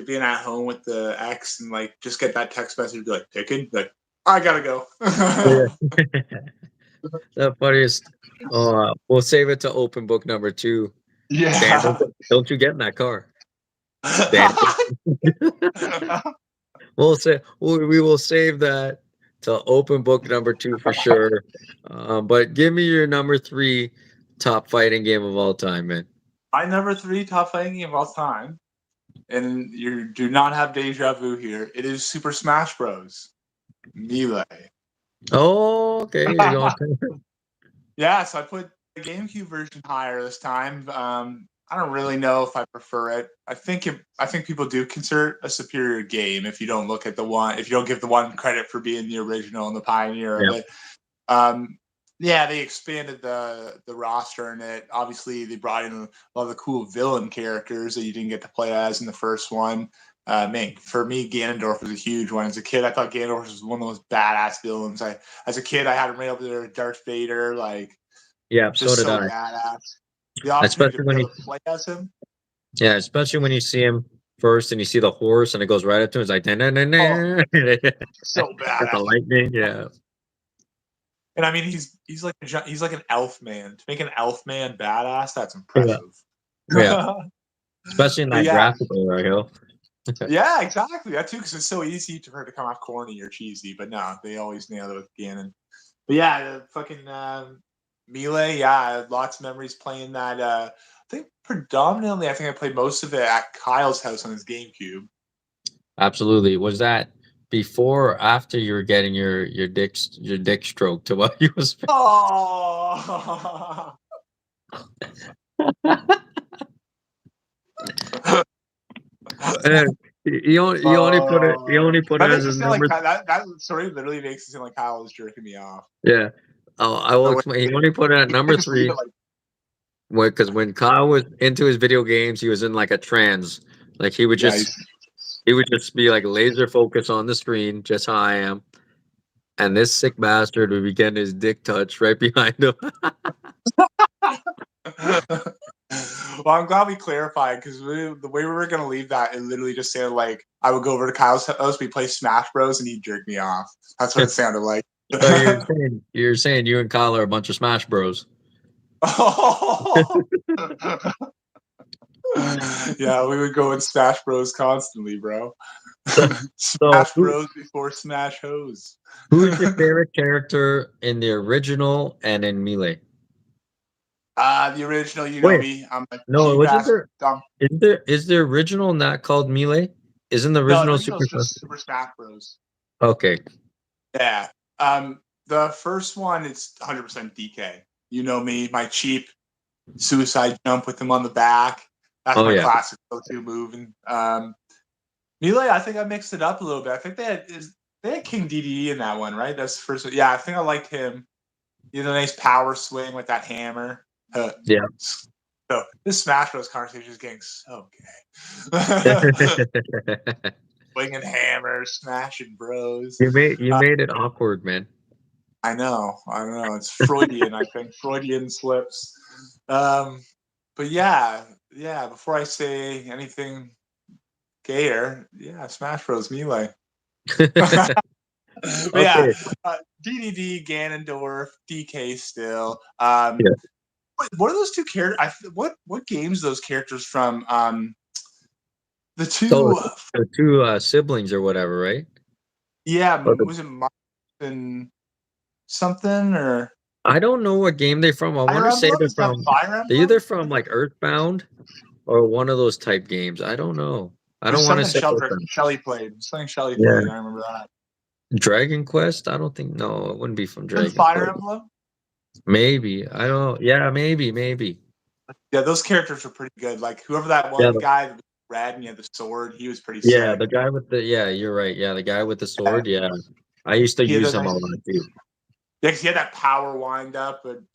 being at home with the ex and like just get that text message, be like, picking, like, I gotta go. Yeah. The funniest. We'll save it to open book number 2. Dan, Yeah. don't you get in that car, Dan? We will save that to open book number 2 for sure. But give me your number 3 top fighting game of all time, man. My number 3 top fighting game of all time, and you do not have deja vu here. It is Super Smash Bros. Melee. Oh, okay. You're going. Yeah, so I put the GameCube version higher this time. I don't really know if I prefer it. I think people do consider it a superior game if you don't look at if you don't give the one credit for being the original and the pioneer of Yeah. it. Yeah, they expanded the roster in it. Obviously, they brought in a lot of the cool villain characters that you didn't get to play as in the first one. Man, for me, Ganondorf was a huge one. As a kid, I thought Ganondorf was one of the most badass villains. As a kid, I had him right up there with Darth Vader, like Yeah, so just did so I. badass. The opportunity to Especially be when able you to play as him. Yeah, especially when you see him first and you see the horse and it goes right up to him. It's like, Oh, got so the badass. lightning. Yeah. And I mean, he's like an elf man. To make an elf man badass, that's Yeah. impressive. Yeah. Especially in But that yeah, graphical era, yo. yeah, exactly. That too, because it's so easy for her to come off corny or cheesy. But no, they always nail it with Ganon. But yeah, the fucking Melee. Yeah, lots of memories playing that. I think predominantly, I think I played most of it at Kyle's house on his GameCube. Absolutely. Was that before or after you were getting your dick stroked to what you was Oh. And you only put it That as makes it a sound like number. that story literally makes it sound like Kyle was jerking me off. Yeah. Oh, I will So explain. He only put it at number just leave it three. like Because when Kyle was into his video games, he was in like a trance. Like yeah. he would just be like laser focused on the screen, just how I am. And this sick bastard would be getting his dick touched right behind him. Well, I'm glad we clarified because the way we were gonna leave that, it literally just sounded like I would go over to Kyle's house, we play Smash Bros, and he'd jerk me off. That's what it sounded like. So you're saying you and Kyle are a bunch of Smash Bros. Yeah, we would go in Smash Bros constantly, bro. So, so Smash Bros before Smash Hose. who's your favorite character in the original and in Melee? The original, you know Wait, me. I'm a no, cheap wasn't ass there? dumb. Is the original not called Melee? Isn't the No, the original original Super is Smash? just Super Smash Bros. Okay. Yeah. The first one, it's 100% DK. You know me, my cheap suicide jump with him on the back. That's Oh my yeah. classic go-to move. And Melee, I think I mixed it up a little bit. I think they had King DDE in that one, right? That's the first one. Yeah, I think I liked him. He had a nice power swing with that hammer. Yeah. So this Smash Bros conversation is getting so gay. Swinging hammers, smashing bros. You made it awkward, man. I know. It's Freudian, I think. Freudian slips. But yeah. Before I say anything gayer, yeah, Smash Bros. Melee. But yeah, Okay. DDD, Ganondorf, DK still. Yeah. What are those two characters? What games those characters from? The So two. the two siblings or whatever, right? Yeah, Or was it Mark and something or I don't know what game they're from. I want Fire to say Emblem? they're Is that from Fire they're either Emblem? from like Earthbound or one of those type games. I don't know. I There's don't want to something say Earthbound. Shelly played. Something Shelly Yeah. played. I remember that. Dragon Quest? I don't think no, it wouldn't be from And Dragon Fire Quest. Emblem. Maybe. I don't yeah, maybe. Yeah, those characters were pretty good. Like whoever that Yeah, one guy that was red and he had the sword, he was pretty yeah, sick. the guy with the yeah, you're right. Yeah, the guy with the sword, yeah. I used to He had use a him a nice. lot too. Yeah, 'cause he had that power wind up, and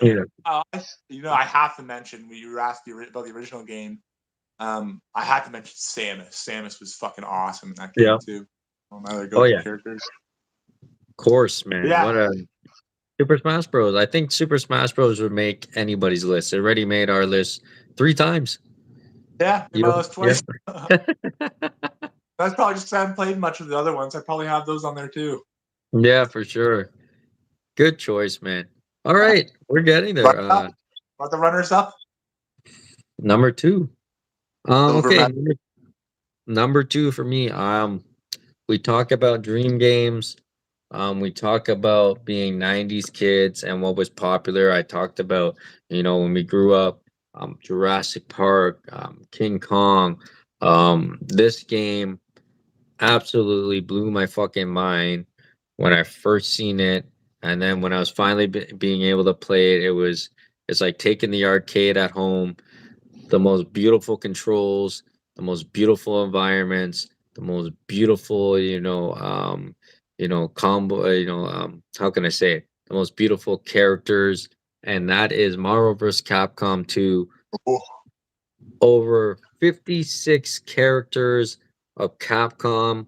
Yeah. I have to mention when you were asked about the original game. I had to mention Samus. Samus was fucking awesome in that Yeah. game too. One of my other Oh go-to yeah. characters. Of course, man. Yeah, What a Super Smash Bros. I think Super Smash Bros. Would make anybody's list. It already made our list 3 times. yeah, in You my don't, list yeah. twice. That's probably just 'cause I haven't played much of the other ones. I probably have those on there too. Yeah, for sure. Good choice, man. All Yeah. right, we're getting But there. want the runners up? Number two. Silver Okay, medal. number two for me. We talk about dream games. We talk about being 90s kids and what was popular. I talked about, when we grew up, Jurassic Park, King Kong. This game absolutely blew my fucking mind when I first seen it. And then when I was finally being able to play it, it's like taking the arcade at home, the most beautiful controls, the most beautiful environments, the most beautiful, combo, how can I say it? The most beautiful characters, and that is Marvel vs. Capcom 2. Oh, Over 56 characters of Capcom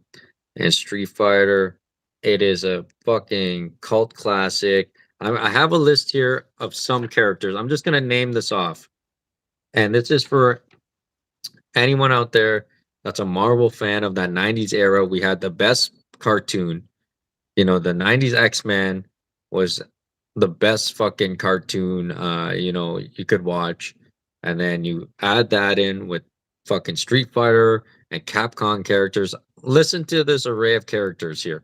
and Street Fighter. It is a fucking cult classic. I have a list here of some characters. I'm just gonna name this off, and this is for anyone out there that's a Marvel fan of that 90s era. We had the best cartoon. The 90s X-Men was the best fucking cartoon you could watch. And then you add that in with fucking Street Fighter and Capcom characters. Listen to this array of characters here.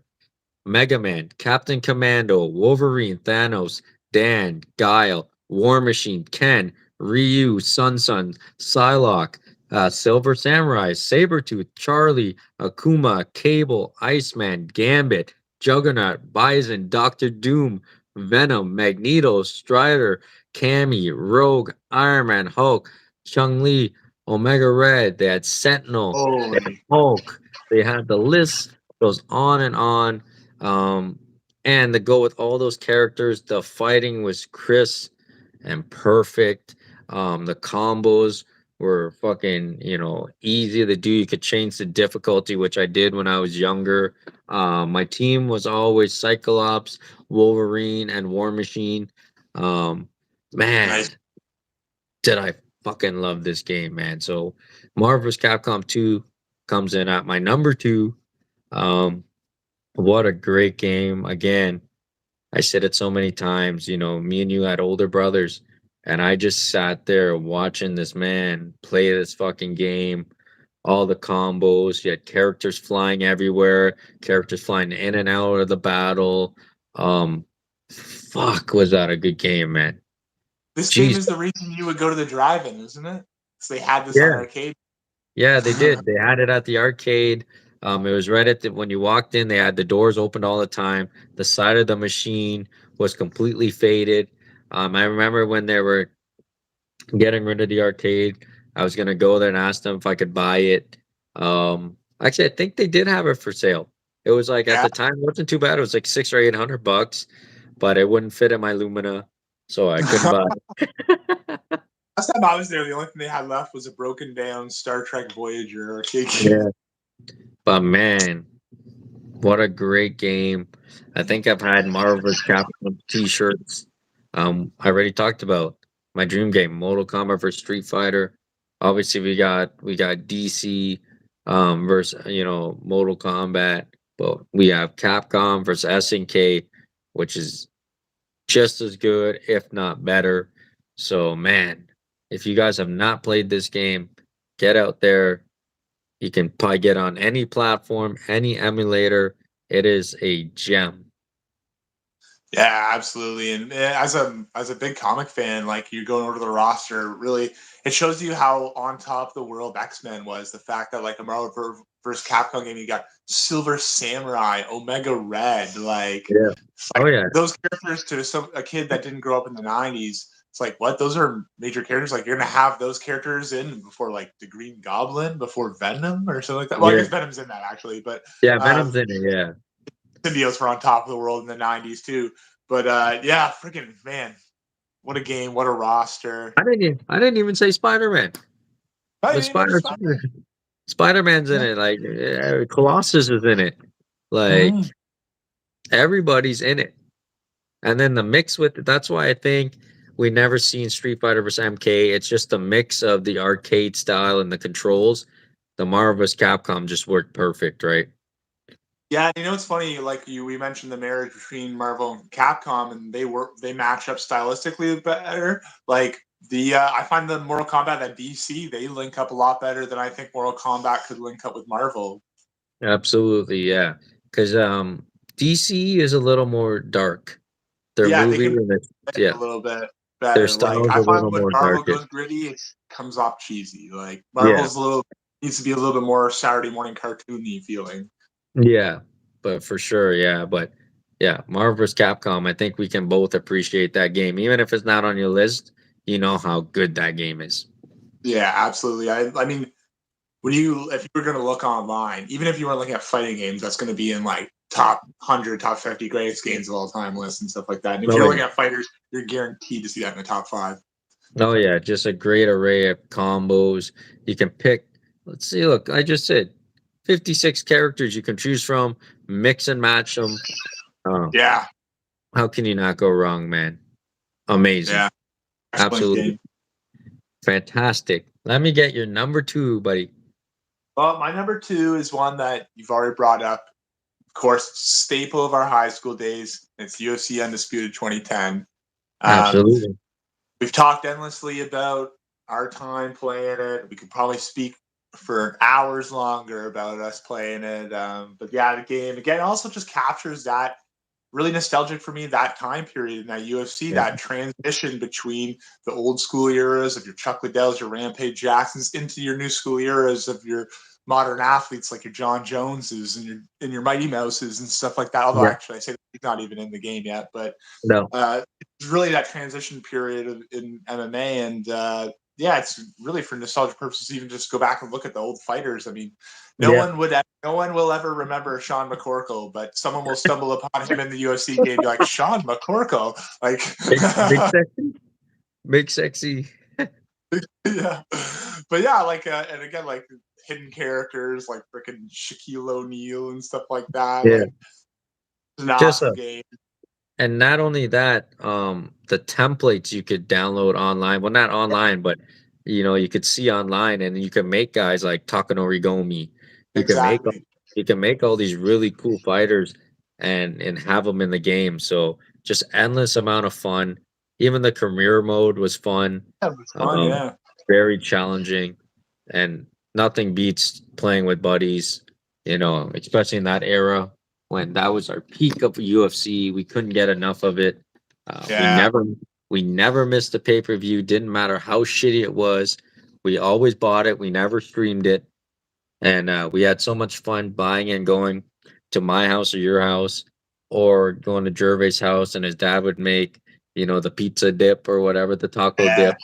Mega Man, Captain Commando, Wolverine, Thanos, Dan, Guile, War Machine, Ken, Ryu, Sun, Psylocke, Silver Samurai, Sabretooth, Charlie, Akuma, Cable, Iceman, Gambit, Juggernaut, Bison, Doctor Doom, Venom, Magneto, Strider, Cammy, Rogue, Iron Man, Hulk, Chung-Li, Omega Red. They had Sentinel, they had holy. Hulk. They had the list goes on and on. Um, and to go with all those characters, the fighting was crisp and perfect. The combos were fucking, easy to do. You could change the difficulty, which I did when I was younger. My team was always Cyclops, Wolverine, and War Machine. Um, Nice. man, did I fucking love this game, man. So Marvel's Capcom 2 comes in at my number two. Um, what a great game. Again, I said it so many times, me and you had older brothers, and I just sat there watching this man play this fucking game, all the combos. You had characters flying everywhere, characters flying in and out of the battle. Um, fuck, was that a good game, man? This game Jeez. is the reason you would go to the drive-in, isn't it? So they had this on Yeah. arcade. Yeah, they did. They had it at the arcade. It was right at the when you walked in, they had the doors opened all the time. The side of the machine was completely faded. I remember when they were getting rid of the arcade, I was gonna go there and ask them if I could buy it. Actually, I think they did have it for sale. It was like at Yeah. the time, it wasn't too bad. It was like $600 or $800, but it wouldn't fit in my Lumina, so I couldn't buy it. Last time I was there, the only thing they had left was a broken down Star Trek Voyager arcade game. Yeah, but man, what a great game. I think I've had Marvel's Capcom t-shirts. I already talked about my dream game, Mortal Kombat versus Street Fighter. Obviously we got DC versus Mortal Kombat, but we have Capcom versus SNK, which is just as good, if not better. So man, if you guys have not played this game, get out there. You can probably get on any platform, any emulator. It is a gem. Yeah, absolutely. And as a big comic fan, like you're going over the roster, really, it shows you how on top of the world X-Men was. The fact that like a Marvel versus Capcom game, you got Silver Samurai, Omega Red, like Yeah. it's Oh like yeah. those characters to a kid that didn't grow up in the '90s. It's like what those are major characters. Like you're gonna have those characters in before like the Green Goblin, before Venom or something like that. Well, I Yeah. guess Venom's in that actually, but Yeah. Venom's um, in it. Yeah. symbiotes were on top of the world in the '90s too. But yeah, freaking man, what a game, what a roster. I didn't even say Spider Man, Oh, you but didn't even spot that. Spider Man's in Yeah. it. Like Colossus is in it. Mm. Like everybody's in it. And then the mix with it, that's why I think we never seen Street Fighter versus MK. It's just a mix of the arcade style and the controls. The Marvel vs. Capcom just worked perfect, right? Yeah, it's funny. Like we mentioned the marriage between Marvel and Capcom, and they match up stylistically better. Like I find the Mortal Kombat that DC they link up a lot better than I think Mortal Kombat could link up with Marvel. Absolutely, yeah. Because DC is a little more dark. Their Yeah, they movie can and a yeah, little bit their better. Like style is I a find little when more Marvel darker. goes gritty, it comes off cheesy. Like Yeah, Marvel's a little needs to be a little bit more Saturday morning cartoony feeling. yeah, but for sure, yeah, but yeah, Marvel vs. Capcom. I think we can both appreciate that game, even if it's not on your list. You know how good that game is. Yeah, absolutely. I mean, if you were going to look online, even if you weren't looking at fighting games, that's going to be in like top 100, top 50 greatest games of all time lists and stuff like that. And if Oh you're looking yeah. at fighters, you're guaranteed to see that in the top five. Oh yeah, just a great array of combos. You can pick. Let's see. Look, I just said 56 characters you can choose from. Mix and match them. Oh, Yeah, how can you not go wrong, man? Amazing. yeah, excellent Absolutely game. fantastic. Let me get your number two, buddy. Well, my number two is one that you've already brought up. Of course, staple of our high school days. It's UFC Undisputed 2010. Um, Absolutely. we've talked endlessly about our time playing it. We could probably speak for hours longer about us playing it. But yeah, the game again also just captures that really nostalgic for me, that time period in that UFC, Yeah. that transition between the old school eras of your Chuck Liddells, your Rampage Jacksons, into your new school eras of your modern athletes like your John Joneses and your Mighty Mouses and stuff like that. Although Yeah. actually, I say he's not even in the game yet, but No. it's really that transition period in MMA, and yeah, it's really for nostalgia purposes. Even just go back and look at the old fighters. I mean, Yeah. no one will ever remember Sean McCorkle, but someone will stumble upon him in the UFC game, and be like Sean McCorkle, like Big sexy. Big sexy. yeah, but yeah, like and again, like hidden characters like freaking Shaquille O'Neal and stuff like that. Yeah. Like it's an Just awesome game. and not only that, the templates you could download online. Well, not online, but you could see online, and you can make guys like Takanori Gomi. You can make Exactly. you can make all these really cool fighters and have them in the game. So just endless amount of fun. Even the career mode was fun. Yeah, it was fun. Um, Yeah. very challenging, and nothing beats playing with buddies. Especially in that era when that was our peak of UFC. We couldn't get enough of it. Uh, we Yeah. never we never missed a pay per view. Didn't matter how shitty it was. We always bought it. We never streamed it, and we had so much fun buying and going to my house or your house, or going to Gervais' house, and his dad would make the pizza dip or whatever, the taco Yeah. dip,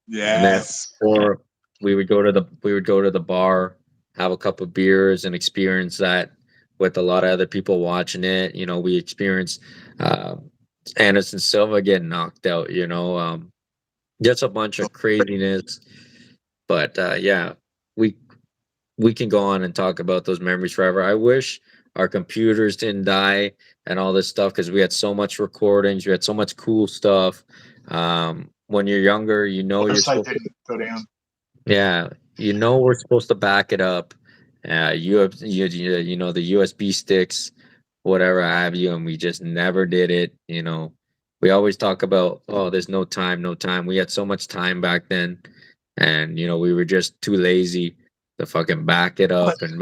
and then Yes. or we would go to the bar, have a couple of beers, and experience that with a lot of other people watching it. We experienced uh, Anderson Silva getting knocked out. Just a bunch of craziness. But yeah, we we can go on and talk about those memories forever. I wish our computers didn't die and all this stuff because we had so much recordings, we had so much cool stuff. When you're younger, you're Website supposed to. didn't go down. Yeah, we're supposed to back it up. You have the USB sticks, whatever have you, and we just never did it. We always talk about, oh, there's no time, no time. We had so much time back then, and we were just too lazy to fucking back it But up. And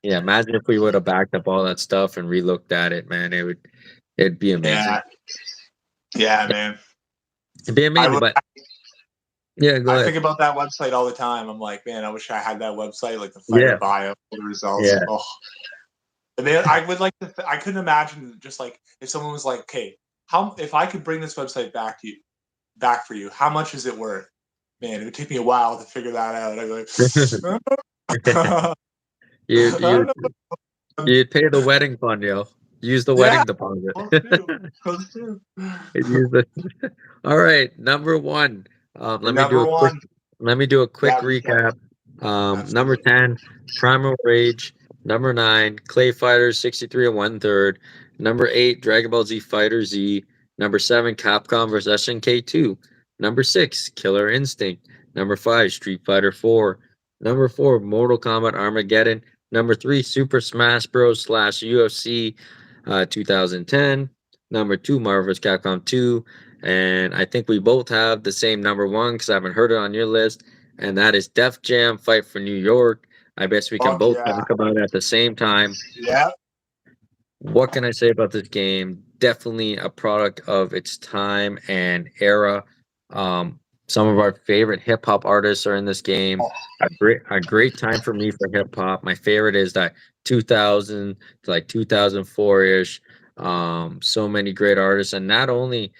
imagine if we would have backed up all that stuff and relooked at it, man. It'd be amazing. yeah, yeah, man. It'd be I amazing. would. But yeah, go I ahead. think about that website all the time. I'm like, man, I wish I had that website, like the fighter Yeah, bio, the results. yeah. Oh, and then I would like to. I couldn't imagine just like if someone was like, okay, how if I could bring this website back to you, back for you, how much is it worth? Man, it would take me a while to figure that out. I'd be like, You'd I don't you'd know. you'd pay the wedding fund, yo. Use the Yeah, wedding deposit. close to, close to. Use the. All right, number one. Your Let me do number a quick. one. Let me do a quick Yeah, recap. recap. Number Absolutely. 10, Primal Rage. Number 9, Clay Fighters 63 and one third. Number 8, Dragon Ball Z Fighter Z. Number 7, Capcom vs SNK2. Number 6, Killer Instinct. Number 5, Street Fighter 4. Number 4, Mortal Kombat Armageddon. Number 3, Super Smash Bros. / UFC 2010. Number 2, Marvel vs. Capcom 2. And I think we both have the same number 1 because I haven't heard it on your list, and that is Def Jam Fight for New York. I guess we can Fuck both yeah. talk about it at the same time. Yeah. What can I say about this game? Definitely a product of its time and era. Some of our favorite hip hop artists are in this game. Oh, A great time for me for hip hop. My favorite is that 2000 to like 2004 ish. So many great artists, and not only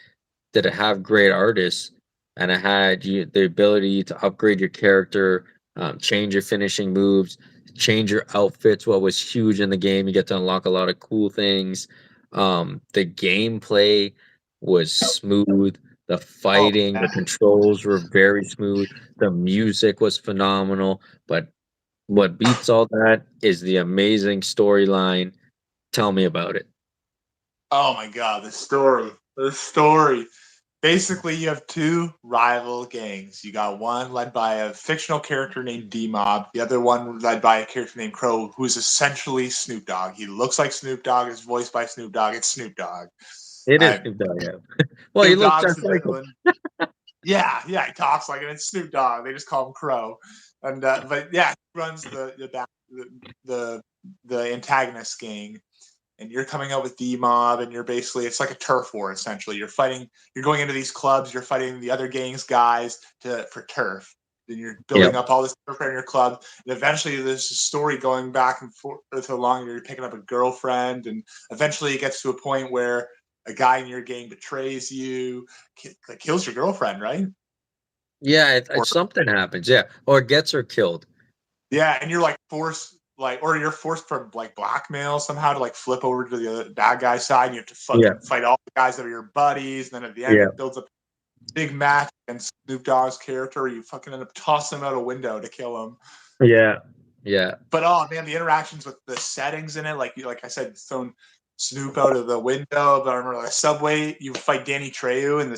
did it have great artists, and it had the ability to upgrade your character, change your finishing moves, change your outfits. What was huge in the game, you get to unlock a lot of cool things. The gameplay was smooth. The Oh, fighting, yeah. the controls were very smooth. The music was phenomenal. But what beats all that is the amazing storyline. Tell me about it. Oh my God, the story. The story. Basically, you have two rival gangs. You got one led by a fictional character named D Mob, the other one led by a character named Crow, who is essentially Snoop Dogg. He looks like Snoop Dogg, is voiced by Snoop Dogg. It's Snoop Dogg. It is Uh, Snoop Dogg, yeah. Well, he Snoop looks Dogg's just the like him. villain. Yeah, yeah, he talks like it. It's Snoop Dogg. They just call him Crow. And but yeah, he runs the the antagonist gang, and you're coming out with D Mob, and you're basically it's like a turf war essentially. You're fighting, you're going into these clubs, you're fighting the other gangs guys for turf. Then you're Yep. building up all this turf in your club, and eventually there's a story going back and forth along. You're picking up a girlfriend, and eventually it gets to a point where a guy in your gang betrays you, kills your girlfriend, right? Yeah, Or something happens, yeah, or gets her killed. yeah, and you're like forced, like, or you're forced from like blackmail somehow to like flip over to the other bad guy side. And you have to Yeah, fucking fight all the guys that are your buddies, and then at the end yeah, it builds up a big match against Snoop Dogg's character. Where you fucking end up tossing him out a window to kill him. yeah, yeah, But oh man, the interactions with the settings in it, like I said, throwing Snoop out of the window. But I remember the subway, you fight Danny Trejo and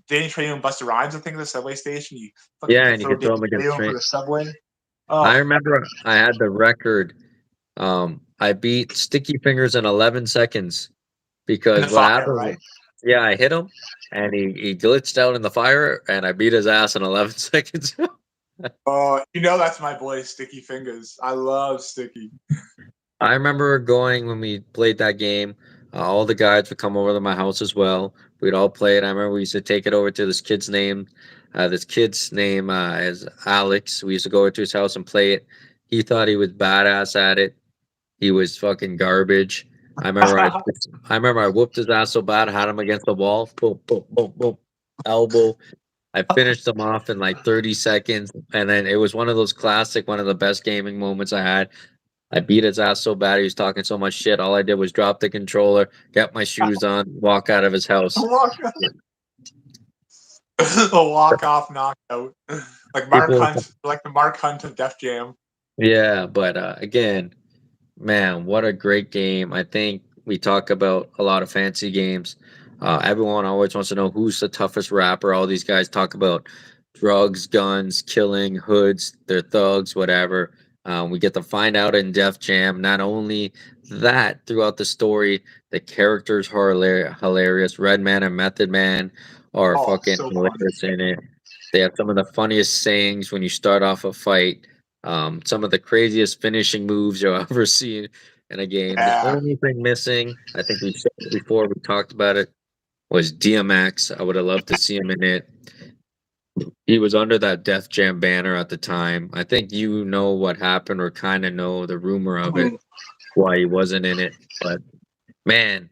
Danny Trejo and Busta Rhymes. I think at the subway station, you fucking yeah, and you throw can throw Danny them against Trejo for train. the subway. I Oh, remember I had the record. I beat Sticky Fingers in 11 seconds in the because what fire, happened? right? Yeah, I hit him, and he glitched out in the fire, and I beat his ass in 11 seconds. Oh, you know that's my boy, Sticky Fingers. I love Sticky. I remember going when we played that game. All the guys would come over to my house as well. We'd all play it. I remember we used to take it over to this kid's name. This kid's name is Alex. We used to go over to his house and play it. He thought he was badass at it. He was fucking garbage. I remember I, I remember I whooped his ass so bad, I had him against the wall. Boom, boom, boom, boom. Elbow. I finished him off in like 30 seconds, and then it was one of those classic, one of the best gaming moments I had. I beat his ass so bad he was talking so much shit. All I did was drop the controller, get my shoes on, walk out of his house. A walk off knockout, like Mark People, Hunt, like the Mark Hunt of Def Jam. yeah, but again, man, what a great game. I think we talk about a lot of fancy games. Everyone always wants to know who's the toughest rapper. All these guys talk about drugs, guns, killing, hoods, they're thugs, whatever. We get to find out in Def Jam. Not only that, throughout the story, the characters are hilarious. Redman and Method Man are Oh, fucking so funny. hilarious in it. They have some of the funniest sayings when you start off a fight. Some of the craziest finishing moves you'll ever see in a game. The Yeah. only thing missing, I think we said it before we talked about it, was DMX. I would have loved to see him in it. He was under that Def Jam banner at the time. I think you know what happened or kind of know the rumor of it, Mhm. why he wasn't in it. But man,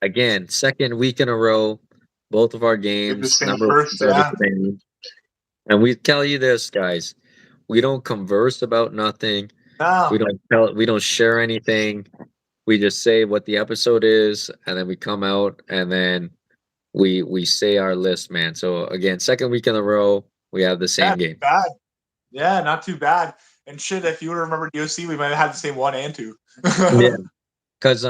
again, second week in a row, both of our Did the games, same number first, are the yeah. same. And we tell you this, guys, we don't converse about nothing. No. We don't share anything. We just say what the episode is, and then we come out and then we say our list, man. So again, second week in a row, we have the Yeah, same game. bad. Yeah, not too bad. And shit, if you would have remembered DOC, we might have had the same one and two. Yeah. Because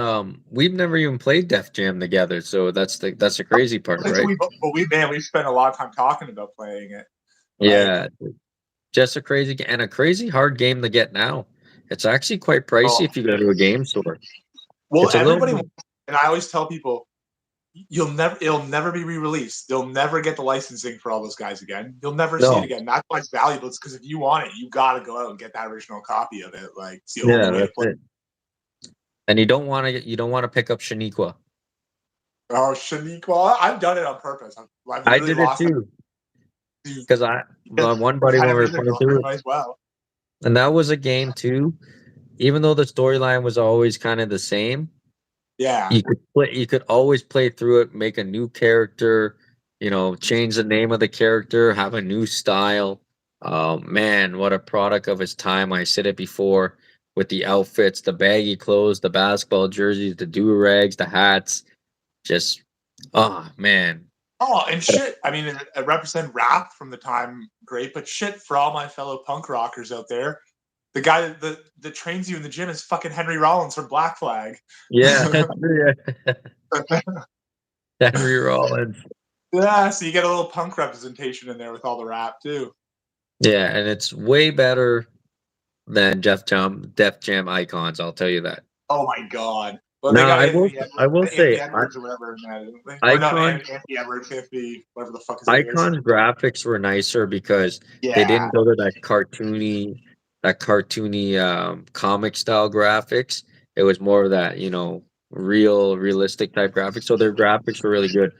we've never even played Def Jam together, so that's the crazy part, right? We spent a lot of time talking about playing it. Like, Yeah. Just a crazy and a crazy hard game to get now. It's actually quite pricey oh, if you go to a game store. well, It's a little everybody bit, wants, and I always tell people, it'll never be re-released. They'll never get the licensing for all those guys again. You'll never see it no. again. That's why it's valuable. It's because if you want it, you got to go out and get that original copy of it. Like, it's the only Yeah, way to that's play. it. And you don't want to pick up Shaniqua. Oh, Shaniqua, I've done it on purpose. I've I literally did it lost that too. because Because my one buddy kind when of we were been their playing through girlfriend, it, might as well. and that was a game too. Even though the storyline was always kind of the same, Yeah. you could always play through it, make a new character. change the name of the character, have a new style. Man, what a product of his time. I said it before with the outfits, the baggy clothes, the basketball jerseys, the do-rags, the hats. Just, oh, man. Oh, and shit. I mean, I represent rap from the time, great, but shit for all my fellow punk rockers out there. The guy that trains you in the gym is fucking Henry Rollins from Black Flag. Yeah, yeah. Henry Rollins. Yeah, so you get a little punk representation in there with all the rap too. Yeah, and it's way better than Def Jam icons, I'll tell you that. Oh my god. Well, they No, got I will say Anthony Edwards or whatever in that, don't they? Or no, icons Anthony Edwards, Anthony, whatever the fuck his name is. icons graphics were nicer because they Yeah. didn't go to that cartoony comic style graphics. It was more of that, realistic type graphics. So their graphics were really good.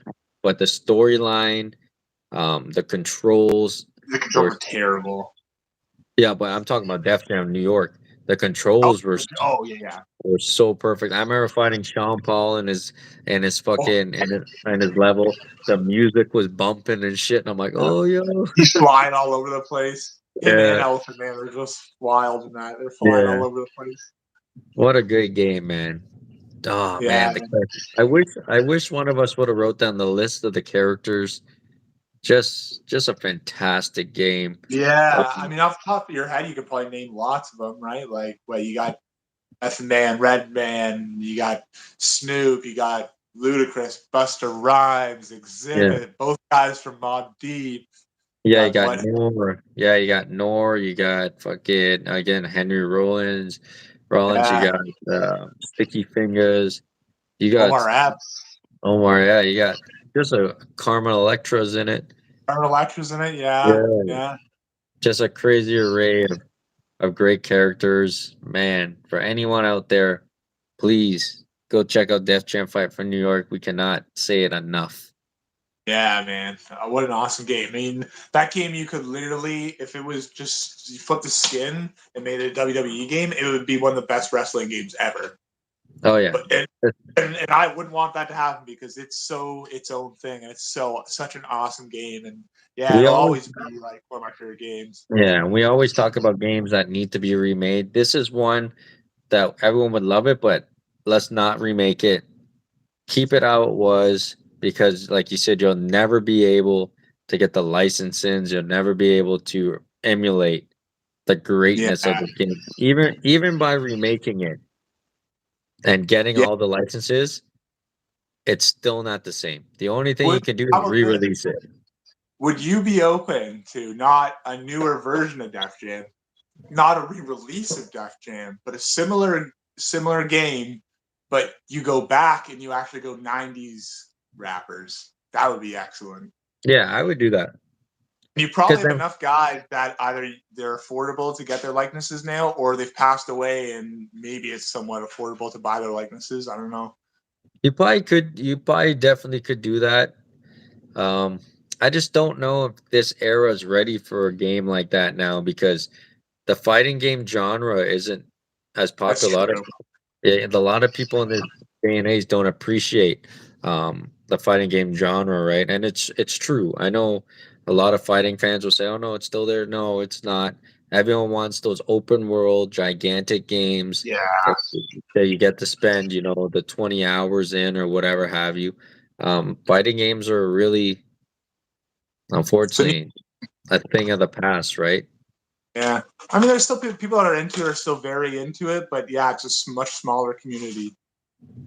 But the storyline, the controls The controls were are terrible. yeah, but I'm talking about Def Jam New York. The Oh, controls yeah, yeah. were so perfect. I remember fighting Sean Paul and his Oh, fucking and his level. The music was bumping and shit, and I'm like, oh yo, he's flying all over the place. Him and yeah, Elephant Man are just wild in that. They're flying yeah. all over the place. What a great game, man. Oh Yeah, man, I wish one of us would have wrote down the list of the characters. Just a fantastic game. yeah. I mean, off the top of your head, you could probably name lots of them, right? Like, well, you got F Man, Red Man, you got Snoop, you got Ludacris, Buster Rhymes, Yeah. Exhibit, both guys from Mobb Deep. You Yeah, you got got what? Noor. Yeah, you got Noor. You got fucking again Henry Rollins. Rollins. You Yeah, got Sticky Fingers. You got Omar Epps. Omar. Yeah, you got just a Carmen Electra's in it. Carmen Electra's in it. Yeah, Yeah, yeah. just a crazy array of great characters. Man, for anyone out there, please go check out Def Jam Fight for New York. We cannot say it enough. Yeah, man. What an awesome game. I mean, that game you could literally, if it was just you flip the skin and made it a WWE game, it would be one of the best wrestling games ever. Oh yeah. But and I wouldn't want that to happen because it's so its own thing and it's such an awesome game. And yeah, We it'll always always be like one of my favorite games. Yeah, we always talk about games that need to be remade. This is one that everyone would love it, but let's not remake it. Keep it how it was because, like you said, you'll never be able to get the licenses. You'll never be able to emulate the Yeah, greatness of the game, even by remaking it and getting yeah. all the licenses. It's still not the same. The only thing you Would can do how is about this? re-release it. Would you be open to not a newer version of Def Jam, not a re-release of Def Jam, but a similar game, but you go back and you actually go 90s rappers? That would be excellent. Yeah, I would do that You probably because have then enough guys that either they're affordable to get their likenesses now, or they've passed away, and maybe it's somewhat affordable to buy their likenesses. I don't know. you probably definitely could do that. Um, I just don't know if this era is ready for a game like that now because the fighting game genre isn't as That's popular. true. A lot of people in this day and age don't appreciate the fighting game genre, right? And it's true. I know a lot of fighting fans will say, "Oh no, it's still there." No, it's not. Everyone wants those open world, gigantic games Yeah. that, that you get to spend, the 20 hours in or whatever have you. Fighting games are really, So unfortunately, a thing of the past, right? yeah, I mean, there's still people that are into it are still very into it, but yeah, it's a much smaller community.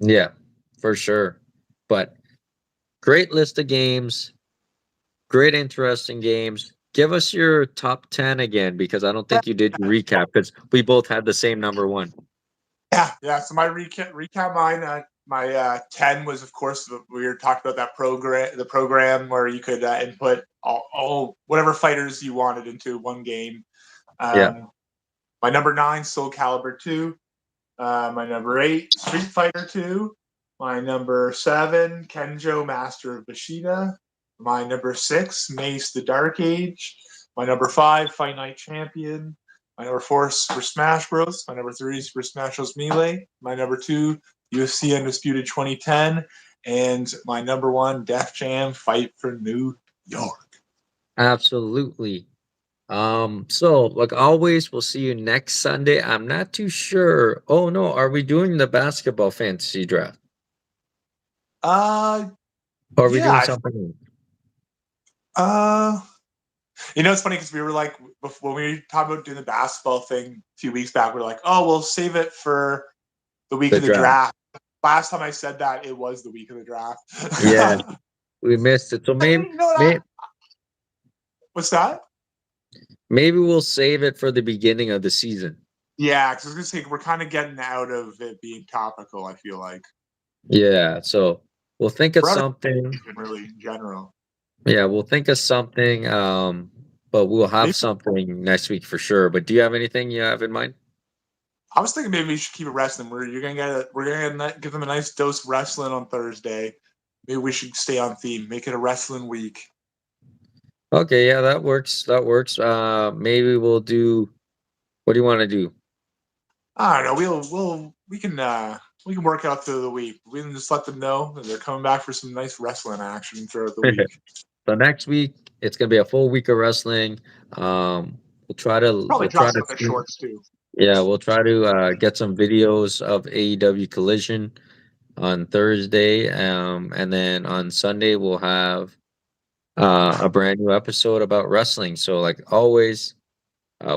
Yeah, for sure. But great list of games, great interesting games. Give us your top 10 again because I don't think you did your recap because we both had the same number one. Yeah, yeah. So my recap mine. My 10 was, of course, we were talking about that program, the program where you could input all whatever fighters you wanted into one game. Yeah. My number 9, Soul Calibur 2. My number 8, Street Fighter 2. My number 7, Kenjo Master of Bushido. My number 6, Mace the Dark Age. My number 5, Fight Night Champion. My number 4, Super Smash Bros. My number 3, Super Smash Bros. Melee. My number 2, UFC Undisputed 2010. and my number one Def Jam Fight for New York. Absolutely. So like always, we'll see you next Sunday. I'm not too sure. Oh no, are we doing the basketball fantasy draft? Uh, Or are we doing yeah. something? It's funny because we were like, when we were talking about doing the basketball thing a few weeks back, we are like, oh, we'll save it for the week The of the draft. draft. Last time I said that, it was the week of the draft. Yeah, we missed it. So What's that? maybe we'll save it for the beginning of the season. Yeah, because I was gonna say we're kind of getting out of it being topical. I feel like. Yeah, so we'll think of something. Really, in general. Yeah, we'll think of something. But we'll have Maybe, something next week for sure. But do you have anything you have in mind? I was thinking maybe we should keep it wrestling. We're gonna give them a nice dose of wrestling on Thursday. Maybe we should stay on theme. Make it a wrestling week. Okay, yeah, that works. That works. Maybe we'll do. What do you want to do? I don't know. We can work out through the week. We can just let them know that they're coming back for some nice wrestling action throughout the week. So next week it's gonna be a full week of wrestling. We'll try to Probably drop some of the shorts too. Yeah, we'll try to get some videos of AEW Collision on Thursday. And then on Sunday we'll have a brand new episode about wrestling. So like always,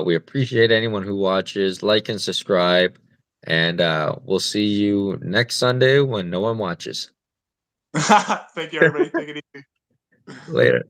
we appreciate anyone who watches, like and subscribe, and we'll see you next Sunday when no one watches. Thank you, everybody. Take it easy. Later.